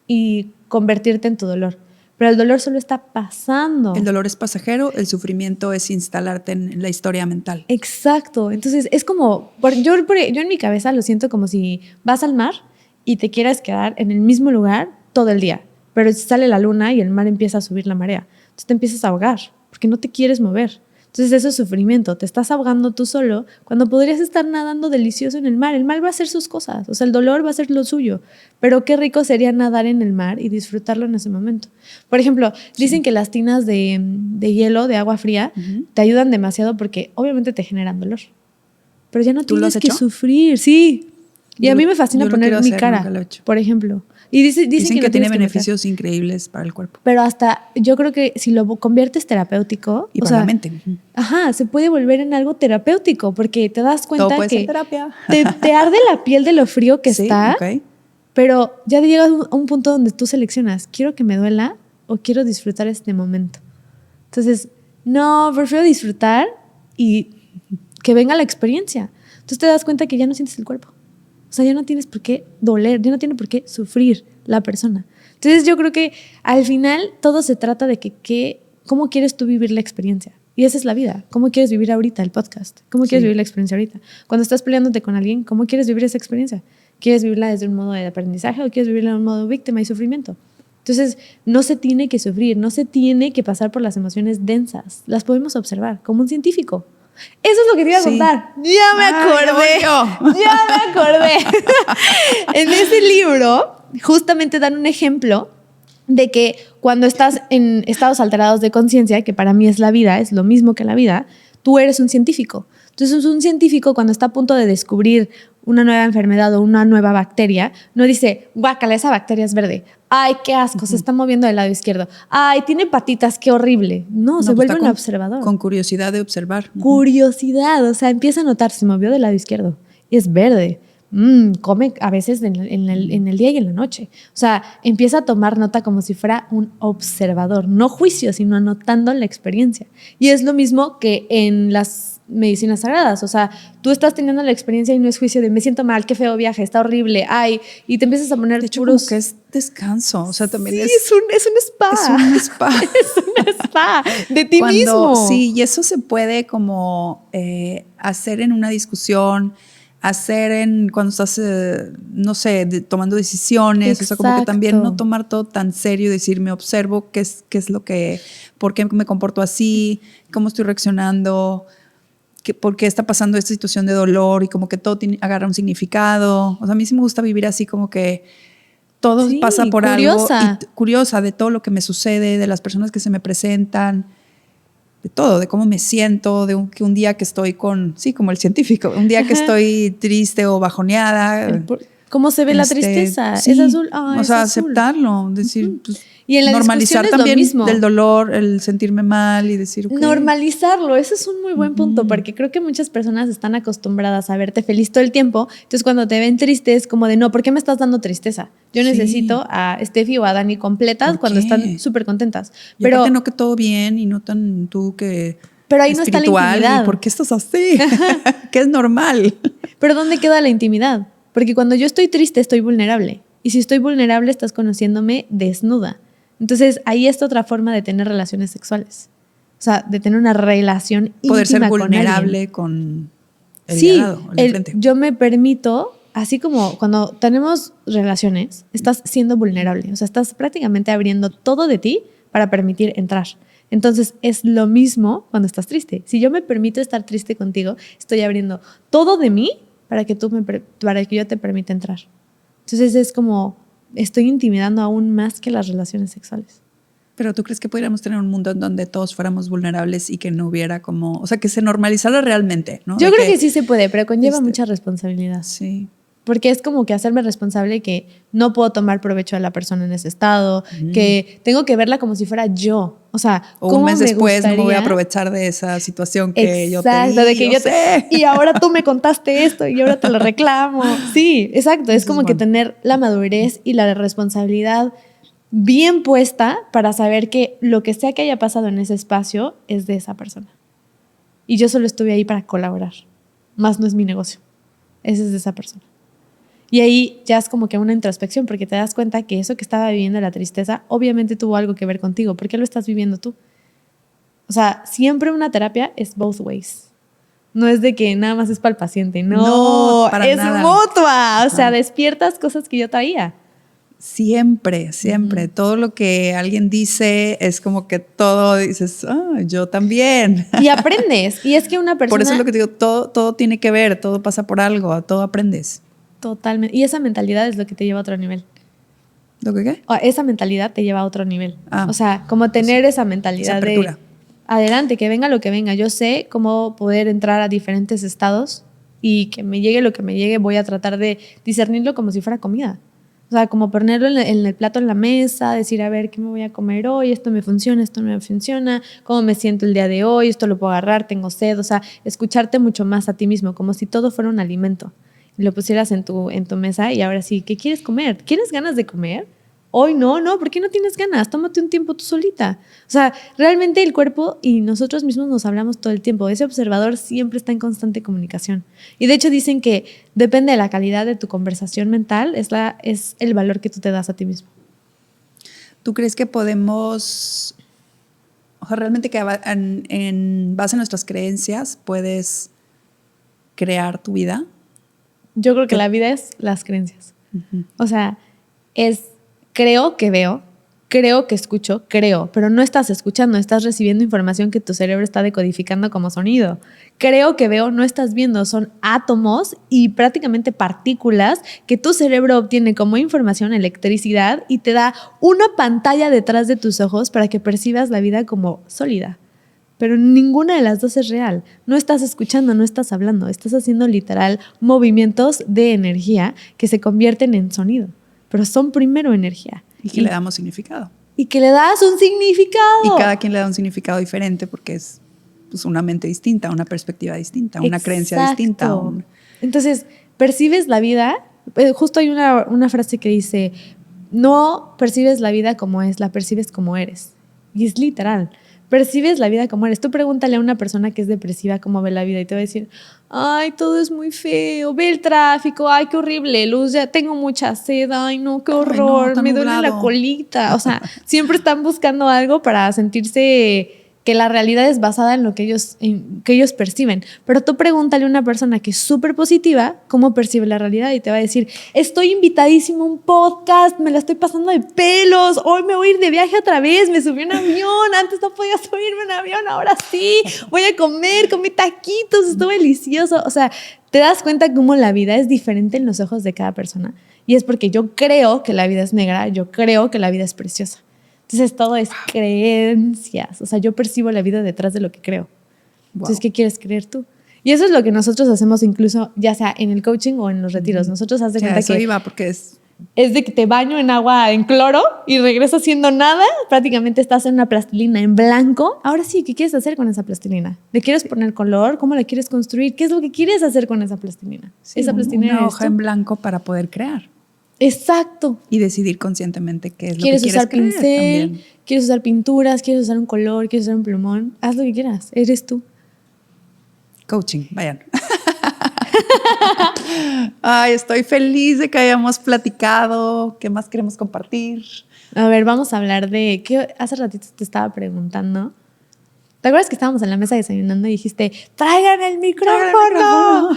y convertirte en tu dolor. Pero el dolor solo está pasando. El dolor es pasajero, el sufrimiento es instalarte en la historia mental. Exacto. Entonces, es como... Yo en mi cabeza lo siento como si vas al mar y te quieras quedar en el mismo lugar todo el día. Pero sale la luna y el mar empieza a subir la marea. Entonces te empiezas a ahogar porque no te quieres mover. Entonces eso es sufrimiento, te estás ahogando tú solo cuando podrías estar nadando delicioso en el mar. El mar va a hacer sus cosas, o sea, el dolor va a ser lo suyo, pero qué rico sería nadar en el mar y disfrutarlo en ese momento. Por ejemplo, dicen que las tinas de hielo, de agua fría, te ayudan demasiado porque obviamente te generan dolor, pero ya no tienes que sufrir, sí. Y a mí me fascina poner mi cara, por ejemplo. Y dicen que tiene beneficios increíbles para el cuerpo. Pero hasta yo creo que si lo conviertes terapéutico... Y para la mente. Se puede volver en algo terapéutico porque te das cuenta todo puede que ser terapia. te arde la piel de lo frío que está, okay. Pero ya llegas a un punto donde tú seleccionas, ¿quiero que me duela o quiero disfrutar este momento? Entonces, no, prefiero disfrutar y que venga la experiencia. Entonces te das cuenta que ya no sientes el cuerpo. O sea, ya no tienes por qué doler, ya no tiene por qué sufrir la persona. Entonces yo creo que al final todo se trata de cómo quieres tú vivir la experiencia. Y esa es la vida. ¿Cómo quieres vivir ahorita el podcast? ¿Cómo quieres vivir la experiencia ahorita? Cuando estás peleándote con alguien, ¿cómo quieres vivir esa experiencia? ¿Quieres vivirla desde un modo de aprendizaje o quieres vivirla de un modo víctima y sufrimiento? Entonces no se tiene que sufrir, no se tiene que pasar por las emociones densas. Las podemos observar como un científico. Eso es lo que te iba a contar. Ya me acordé. En ese libro justamente dan un ejemplo de que cuando estás en estados alterados de conciencia, que para mí es la vida, es lo mismo que la vida, tú eres un científico. Entonces un científico cuando está a punto de descubrir una nueva enfermedad o una nueva bacteria, no dice, guácala, esa bacteria es verde. Ay, qué asco, se está moviendo del lado izquierdo. Ay, tiene patitas, qué horrible. No, se vuelve un observador. Con curiosidad de observar. Curiosidad, o sea, empieza a notar, se movió del lado izquierdo y es verde. come a veces en el día y en la noche. O sea, empieza a tomar nota como si fuera un observador, no juicio, sino anotando la experiencia. Y es lo mismo que en las medicinas sagradas. O sea, tú estás teniendo la experiencia y no es juicio de me siento mal, qué feo viaje, está horrible, ay, y te empiezas a poner de hecho, puros... como que es descanso. O sea, también sí, es un spa. Es un spa. Es un spa de ti mismo. Sí, y eso se puede como hacer en una discusión, cuando estás, no sé, tomando decisiones. Exacto. O sea, como que también no tomar todo tan serio y decir, me observo qué es lo que, por qué me comporto así, cómo estoy reaccionando, por qué está pasando esta situación de dolor y como que todo agarra un significado. O sea, a mí sí me gusta vivir así como que todo pasa por curiosa. algo. Y curiosa de todo lo que me sucede, de las personas que se me presentan, de todo, de cómo me siento, de un día que estoy como el científico, un día que estoy triste o bajoneada. ¿Cómo se ve la tristeza? Sí, es azul. O sea, aceptarlo, decir, pues, y en la normalizar también lo mismo. del dolor, el sentirme mal y decir, okay. Normalizarlo, ese es un muy buen punto, porque creo que muchas personas están acostumbradas a verte feliz todo el tiempo, entonces cuando te ven triste es como de, no, ¿por qué me estás dando tristeza? Yo necesito a Steffi o a Dani completas cuando están súper contentas. Pero aparte no que todo bien y no tan tú que... Pero ahí no está la intimidad. ¿Y por qué estás así? Que es normal. Pero ¿dónde queda la intimidad? Porque cuando yo estoy triste estoy vulnerable. Y si estoy vulnerable estás conociéndome desnuda. Entonces ahí está otra forma de tener relaciones sexuales. O sea, de tener una relación íntima. Poder ser vulnerable con el de al lado, el frente. Yo me permito, así como cuando tenemos relaciones, estás siendo vulnerable. O sea, estás prácticamente abriendo todo de ti para permitir entrar. Entonces es lo mismo cuando estás triste. Si yo me permito estar triste contigo, estoy abriendo todo de mí para que yo te permita entrar. Entonces es como estoy intimidando aún más que las relaciones sexuales. Pero ¿tú crees que podríamos tener un mundo en donde todos fuéramos vulnerables y que no hubiera como, o sea, que se normalizara realmente, ¿no? Yo creo que sí se puede, pero conlleva mucha responsabilidad. Sí. Porque es como que hacerme responsable que no puedo tomar provecho de la persona en ese estado, que tengo que verla como si fuera yo. O sea, o un mes después no me voy a aprovechar de esa situación que yo te di. Exacto, de que yo sé. Y ahora tú me contaste esto y ahora te lo reclamo. Sí, exacto. Es como que tener la madurez y la responsabilidad bien puesta para saber que lo que sea que haya pasado en ese espacio es de esa persona. Y yo solo estuve ahí para colaborar. Más no es mi negocio. Ese es de esa persona. Y ahí ya es como que una introspección, porque te das cuenta que eso que estaba viviendo la tristeza obviamente tuvo algo que ver contigo. ¿Por qué lo estás viviendo tú? O sea, siempre una terapia es both ways. No es de que nada más es para el paciente. No, es nada. Mutua. O sea, despiertas cosas que yo traía. Siempre. Todo lo que alguien dice es como que todo dices, yo también. Y aprendes. Y es que una persona... Por eso es lo que te digo, todo tiene que ver, todo pasa por algo, todo aprendes. Totalmente. Y esa mentalidad es lo que te lleva a otro nivel. ¿Lo que qué? Esa mentalidad te lleva a otro nivel. O sea, como tener esa mentalidad de adelante, que venga lo que venga. Yo sé cómo poder entrar a diferentes estados y que me llegue lo que me llegue, voy a tratar de discernirlo como si fuera comida. O sea, como ponerlo en el plato en la mesa, decir, a ver, ¿qué me voy a comer hoy? Esto me funciona, esto no me funciona. ¿Cómo me siento el día de hoy? Esto lo puedo agarrar, tengo sed. O sea, escucharte mucho más a ti mismo, como si todo fuera un alimento. Lo pusieras en tu mesa y ahora sí, ¿qué quieres comer? ¿Tienes ganas de comer? Hoy no, ¿por qué no tienes ganas? Tómate un tiempo tú solita. O sea, realmente el cuerpo y nosotros mismos nos hablamos todo el tiempo. Ese observador siempre está en constante comunicación. Y de hecho dicen que depende de la calidad de tu conversación mental, es el valor que tú te das a ti mismo. ¿Tú crees que podemos, o sea, realmente que en base a nuestras creencias puedes crear tu vida? Yo creo que la vida es las creencias. O sea, creo que veo, creo que escucho, pero no estás escuchando, estás recibiendo información que tu cerebro está decodificando como sonido. Creo que veo, no estás viendo, son átomos y prácticamente partículas que tu cerebro obtiene como información, electricidad, y te da una pantalla detrás de tus ojos para que percibas la vida como sólida. Pero ninguna de las dos es real. No estás escuchando, no estás hablando. Estás haciendo literal movimientos de energía que se convierten en sonido. Pero son primero energía. Y que le damos significado. Y que le das un significado. Y cada quien le da un significado diferente porque es una mente distinta, una perspectiva distinta, una creencia distinta. Entonces, percibes la vida, justo hay una frase que dice, no percibes la vida como es, la percibes como eres. Y es literal. Percibes la vida como eres. Tú pregúntale a una persona que es depresiva cómo ve la vida y te va a decir, ay, todo es muy feo, ve el tráfico, ay, qué horrible, luz, ya tengo mucha sed, ay, no, qué horror, Ay, no, me duele la colita. O sea, siempre están buscando algo para sentirse que la realidad es basada en lo que ellos perciben. Pero tú pregúntale a una persona que es súper positiva cómo percibe la realidad y te va a decir, estoy invitadísimo a un podcast, me la estoy pasando de pelos, hoy me voy a ir de viaje otra vez, me subí a un avión, antes no podía subirme a un avión, ahora sí, voy a comer, comí taquitos, estuvo delicioso. O sea, te das cuenta cómo la vida es diferente en los ojos de cada persona. Y es porque yo creo que la vida es negra, yo creo que la vida es preciosa. Entonces todo es creencias. O sea, yo percibo la vida detrás de lo que creo. Entonces, ¿qué quieres creer tú? Y eso es lo que nosotros hacemos incluso, ya sea en el coaching o en los retiros. Nosotros haz de cuenta eso que iba porque es de que te baño en agua en cloro y regreso haciendo nada. Prácticamente estás en una plastilina en blanco. Ahora sí, ¿qué quieres hacer con esa plastilina? ¿Le quieres poner color? ¿Cómo la quieres construir? ¿Qué es lo que quieres hacer con esa plastilina? Sí, esa plastilina una hoja en blanco para poder crear. Exacto. Y decidir conscientemente qué es lo que ¿Quieres quieres usar creer pincel? también. ¿Quieres usar pinturas? ¿Quieres usar un color? ¿Quieres usar un plumón? Haz lo que quieras. Eres tú. Coaching, vayan. Ay, estoy feliz de que hayamos platicado. ¿Qué más queremos compartir? A ver, vamos a hablar de... ¿Qué hace ratito te estaba preguntando? ¿Te acuerdas que estábamos en la mesa desayunando y dijiste, ¡traigan el micrófono!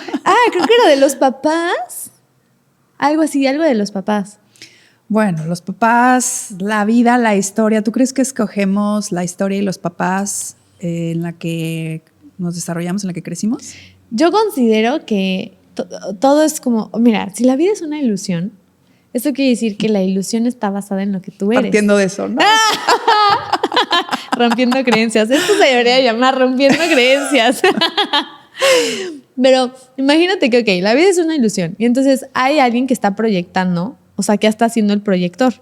Creo que era de los papás. Algo así, algo de los papás. Bueno, los papás, la vida, la historia. ¿Tú crees que escogemos la historia y los papás en la que nos desarrollamos, en la que crecimos? Yo considero que todo es como, mira, si la vida es una ilusión, eso quiere decir que la ilusión está basada en lo que tú eres. Partiendo de eso, ¿no? Rompiendo creencias. Esto se debería llamar rompiendo creencias. Pero imagínate que, ok, la vida es una ilusión y entonces hay alguien que está proyectando, o sea, que está haciendo el proyector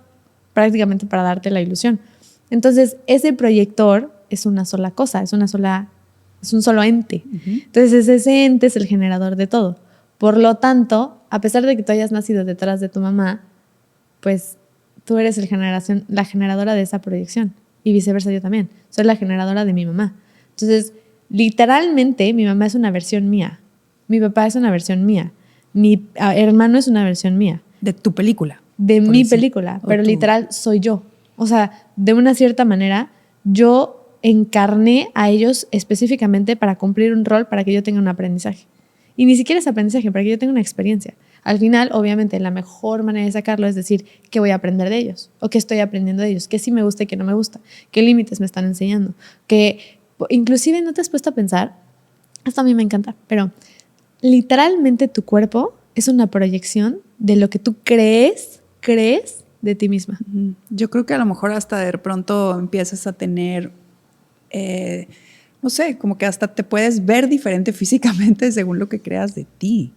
prácticamente para darte la ilusión. Entonces, ese proyector es una sola cosa, es un solo ente. Entonces, ese ente es el generador de todo. Por lo tanto, a pesar de que tú hayas nacido detrás de tu mamá, pues tú eres la generadora de esa proyección. Y viceversa yo también. Soy la generadora de mi mamá. Entonces, literalmente, mi mamá es una versión mía. Mi papá es una versión mía. Mi hermano es una versión mía. De tu película. De mi película. Pero literal, soy yo. O sea, de una cierta manera, yo encarné a ellos específicamente para cumplir un rol, para que yo tenga un aprendizaje. Y ni siquiera es aprendizaje, para que yo tenga una experiencia. Al final, obviamente, la mejor manera de sacarlo es decir qué voy a aprender de ellos o qué estoy aprendiendo de ellos, qué sí me gusta y qué no me gusta, qué límites me están enseñando. Que inclusive no te has puesto a pensar, esto a mí me encanta, pero literalmente tu cuerpo es una proyección de lo que tú crees de ti misma. Yo creo que a lo mejor hasta de pronto empiezas a tener, no sé, como que hasta te puedes ver diferente físicamente según lo que creas de ti.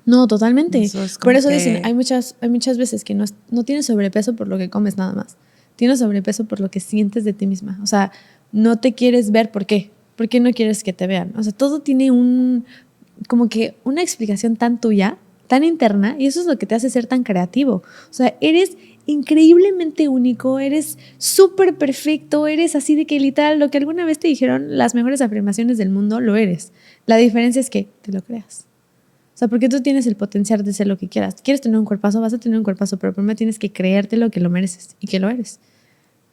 No, totalmente. Por eso dicen, hay muchas veces que no tienes sobrepeso por lo que comes nada más. Tienes sobrepeso por lo que sientes de ti misma. O sea, no te quieres ver, ¿por qué? ¿Por qué no quieres que te vean? O sea, todo tiene como que una explicación tan tuya, tan interna, y eso es lo que te hace ser tan creativo. O sea, eres increíblemente único, eres súper perfecto, eres así de que literal lo que alguna vez te dijeron las mejores afirmaciones del mundo, lo eres. La diferencia es que te lo creas. O sea, porque tú tienes el potencial de ser lo que quieras. ¿Quieres tener un cuerpazo? Vas a tener un cuerpazo, pero primero tienes que creértelo que lo mereces y que lo eres.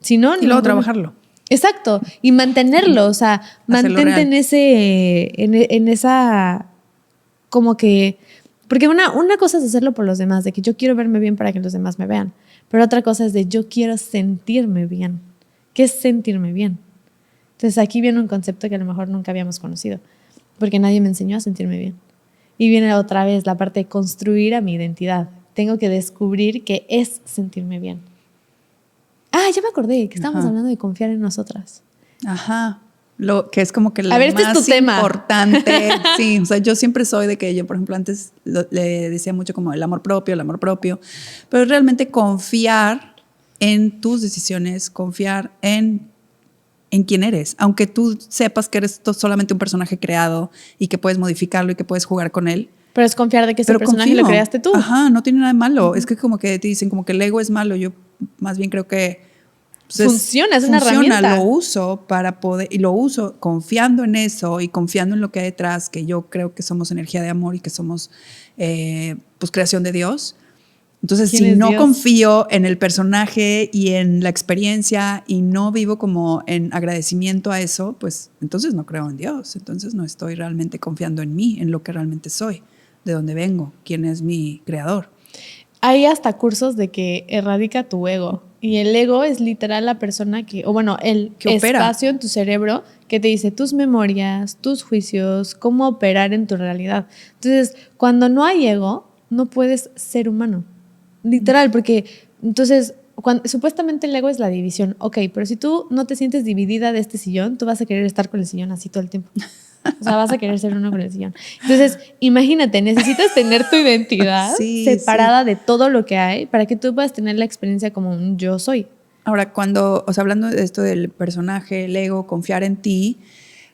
Si no, y luego trabajarlo. Exacto. Y mantenerlo. O sea, mantente en esa como que... Porque una cosa es hacerlo por los demás, de que yo quiero verme bien para que los demás me vean. Pero otra cosa es de yo quiero sentirme bien. ¿Qué es sentirme bien? Entonces aquí viene un concepto que a lo mejor nunca habíamos conocido, porque nadie me enseñó a sentirme bien. Y viene otra vez la parte de construir a mi identidad. Tengo que descubrir qué es sentirme bien. Ya me acordé que estábamos hablando de confiar en nosotras. Ajá. Lo que es como que lo más este es tu tema. Importante. Sí, o sea, yo siempre soy de que yo, por ejemplo, antes le decía mucho como el amor propio, pero realmente confiar en tus decisiones, confiar en quién eres, aunque tú sepas que eres solamente un personaje creado y que puedes modificarlo y que puedes jugar con él, Pero es confiar de que ese Pero personaje confío. lo creaste tú. Ajá, no tiene nada de malo. Es que como que te dicen como que el ego es malo. Yo más bien creo que pues, Funciona, es una herramienta. Lo uso para poder, y lo uso confiando en eso y confiando en lo que hay detrás, que yo creo que somos energía de amor y que somos pues creación de Dios. Entonces, si no Dios? confío en el personaje y en la experiencia y no vivo como en agradecimiento a eso, pues entonces no creo en Dios. Entonces no estoy realmente confiando en mí, en lo que realmente soy, de dónde vengo, quién es mi creador. Hay hasta cursos de que erradica tu ego. Y el ego es literal la persona que, o bueno, el que opera. Espacio en tu cerebro que te dice tus memorias, tus juicios, cómo operar en tu realidad. Entonces, cuando no hay ego, no puedes ser humano. Literal, porque entonces, supuestamente el ego es la división. Ok, pero si tú no te sientes dividida de este sillón, tú vas a querer estar con el sillón así todo el tiempo. O sea, vas a querer ser uno con el sillón. Entonces, imagínate, necesitas tener tu identidad separada de todo lo que hay para que tú puedas tener la experiencia como un yo soy. Ahora, o sea, hablando de esto del personaje, el ego, confiar en ti,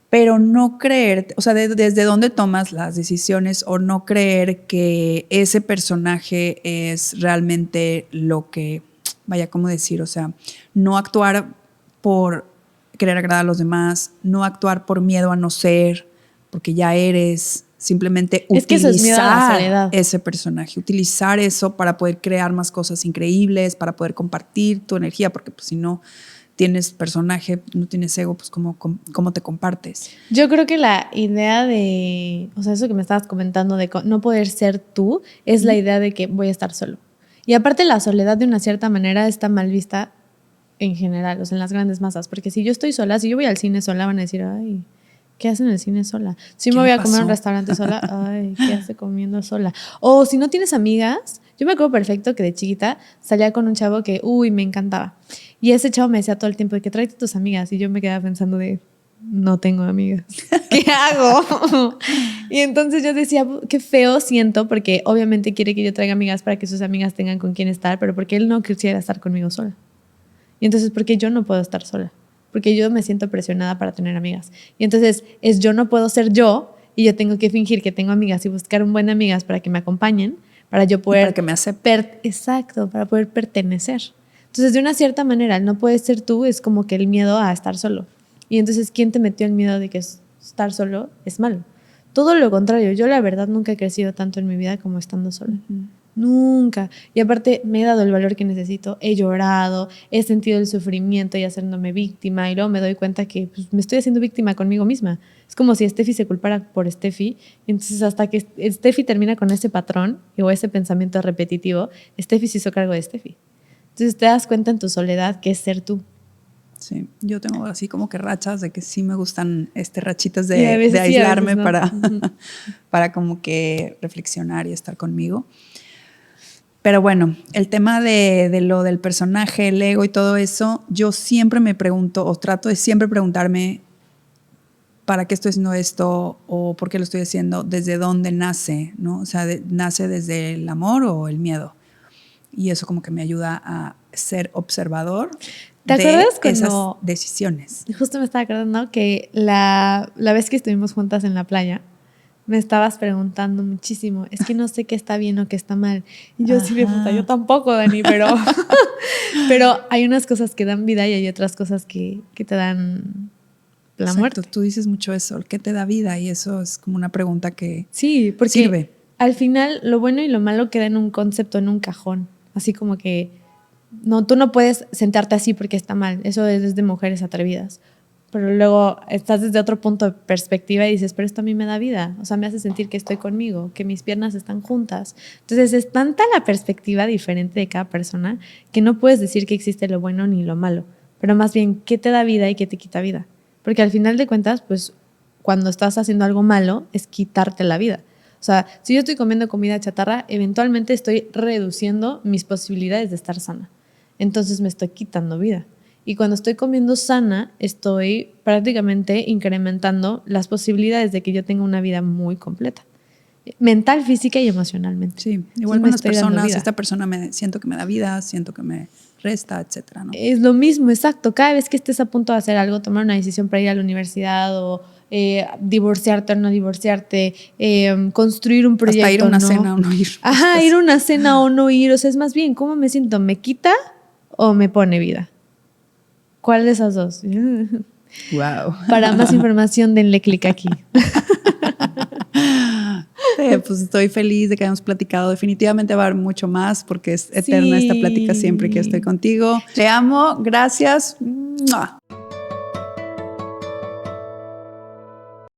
pero no creer, o sea, desde dónde tomas las decisiones o no creer que ese personaje es realmente lo que, vaya, ¿cómo decir? O sea, no actuar por querer agradar a los demás, no actuar por miedo a no ser, porque ya eres, simplemente es que eso es miedo a la utilizar soledad. ese personaje, utilizar eso para poder crear más cosas increíbles, para poder compartir tu energía, porque pues si no tienes personaje, no tienes ego, pues ¿cómo te compartes? Yo creo que la idea de, o sea, eso que me estabas comentando de no poder ser tú, es la idea de que voy a estar solo. Y aparte la soledad de una cierta manera está mal vista en general, o sea, en las grandes masas, porque si yo estoy sola, si yo voy al cine sola, van a decir, ay, ¿qué hace en el cine sola? Si me voy a comer a un restaurante sola, ay, ¿qué hace comiendo sola? O si no tienes amigas, yo me acuerdo perfecto que de chiquita salía con un chavo que, me encantaba. Y ese chavo me decía todo el tiempo de que tráete tus amigas. Y yo me quedaba pensando de, no tengo amigas. ¿Qué hago? Y entonces yo decía, qué feo siento, porque obviamente quiere que yo traiga amigas para que sus amigas tengan con quién estar, pero porque él no quisiera estar conmigo sola. Y entonces, ¿por qué yo no puedo estar sola? Porque yo me siento presionada para tener amigas. Y entonces, yo no puedo ser yo y yo tengo que fingir que tengo amigas y buscar un buen de amigas para que me acompañen, para yo poder... Para que me acepten. Exacto, para poder pertenecer. Entonces, de una cierta manera, el no puedes ser tú es como que el miedo a estar solo. Y entonces, ¿quién te metió el miedo de que estar solo es malo? Todo lo contrario, yo la verdad nunca he crecido tanto en mi vida como estando sola. Nunca. Y aparte me he dado el valor que necesito, he llorado, he sentido el sufrimiento y haciéndome víctima y luego me doy cuenta que pues, me estoy haciendo víctima conmigo misma. Es como si Steffi se culpara por Steffi, entonces hasta que Steffi termina con ese patrón o ese pensamiento repetitivo, Steffi se hizo cargo de Steffi. Entonces te das cuenta en tu soledad que es ser tú. Sí, yo tengo así como que rachas de que sí me gustan rachitas de aislarme, sí, no. para como que reflexionar y estar conmigo. Pero bueno, el tema de lo del personaje, el ego y todo eso, yo siempre me pregunto, o trato de siempre preguntarme ¿para qué estoy haciendo esto? ¿O por qué lo estoy haciendo? ¿Desde dónde nace? ¿No? O sea, ¿nace desde el amor o el miedo? Y eso como que me ayuda a ser observador de esas decisiones. Justo me estaba acordando que la vez que estuvimos juntas en la playa, me estabas preguntando muchísimo, es que no sé qué está bien o qué está mal. Y yo así de puta, yo tampoco, Dani, pero hay unas cosas que dan vida y hay otras cosas que te dan la Exacto, muerte. Tú dices mucho eso, ¿qué te da vida? Y eso es como una pregunta que sí, porque sirve. Al final lo bueno y lo malo queda en un concepto, en un cajón. Así como que no, tú no puedes sentarte así porque está mal. Eso es de mujeres atrevidas. Pero luego estás desde otro punto de perspectiva y dices, pero esto a mí me da vida. O sea, me hace sentir que estoy conmigo, que mis piernas están juntas. Entonces es tanta la perspectiva diferente de cada persona que no puedes decir que existe lo bueno ni lo malo. Pero más bien, ¿qué te da vida y qué te quita vida? Porque al final de cuentas, pues cuando estás haciendo algo malo es quitarte la vida. O sea, si yo estoy comiendo comida chatarra, eventualmente estoy reduciendo mis posibilidades de estar sana. Entonces me estoy quitando vida. Y cuando estoy comiendo sana, estoy prácticamente incrementando las posibilidades de que yo tenga una vida muy completa. Mental, física y emocionalmente. Sí, igual con las personas, esta persona siento que me da vida, siento que me resta, etcétera, ¿no? Es lo mismo, exacto. Cada vez que estés a punto de hacer algo, tomar una decisión para ir a la universidad o divorciarte o no divorciarte, construir un proyecto. Hasta ir a una ¿no? cena o no ir. Ajá, ir a una cena o no ir. O sea, es más bien, ¿cómo me siento? ¿Me quita o me pone vida? ¿Cuál de esas dos? Wow. Para más información, denle clic aquí. Pues estoy feliz de que hayamos platicado. Definitivamente va a haber mucho más porque es eterna esta plática siempre que estoy contigo. Te amo. Gracias. ¡Mua!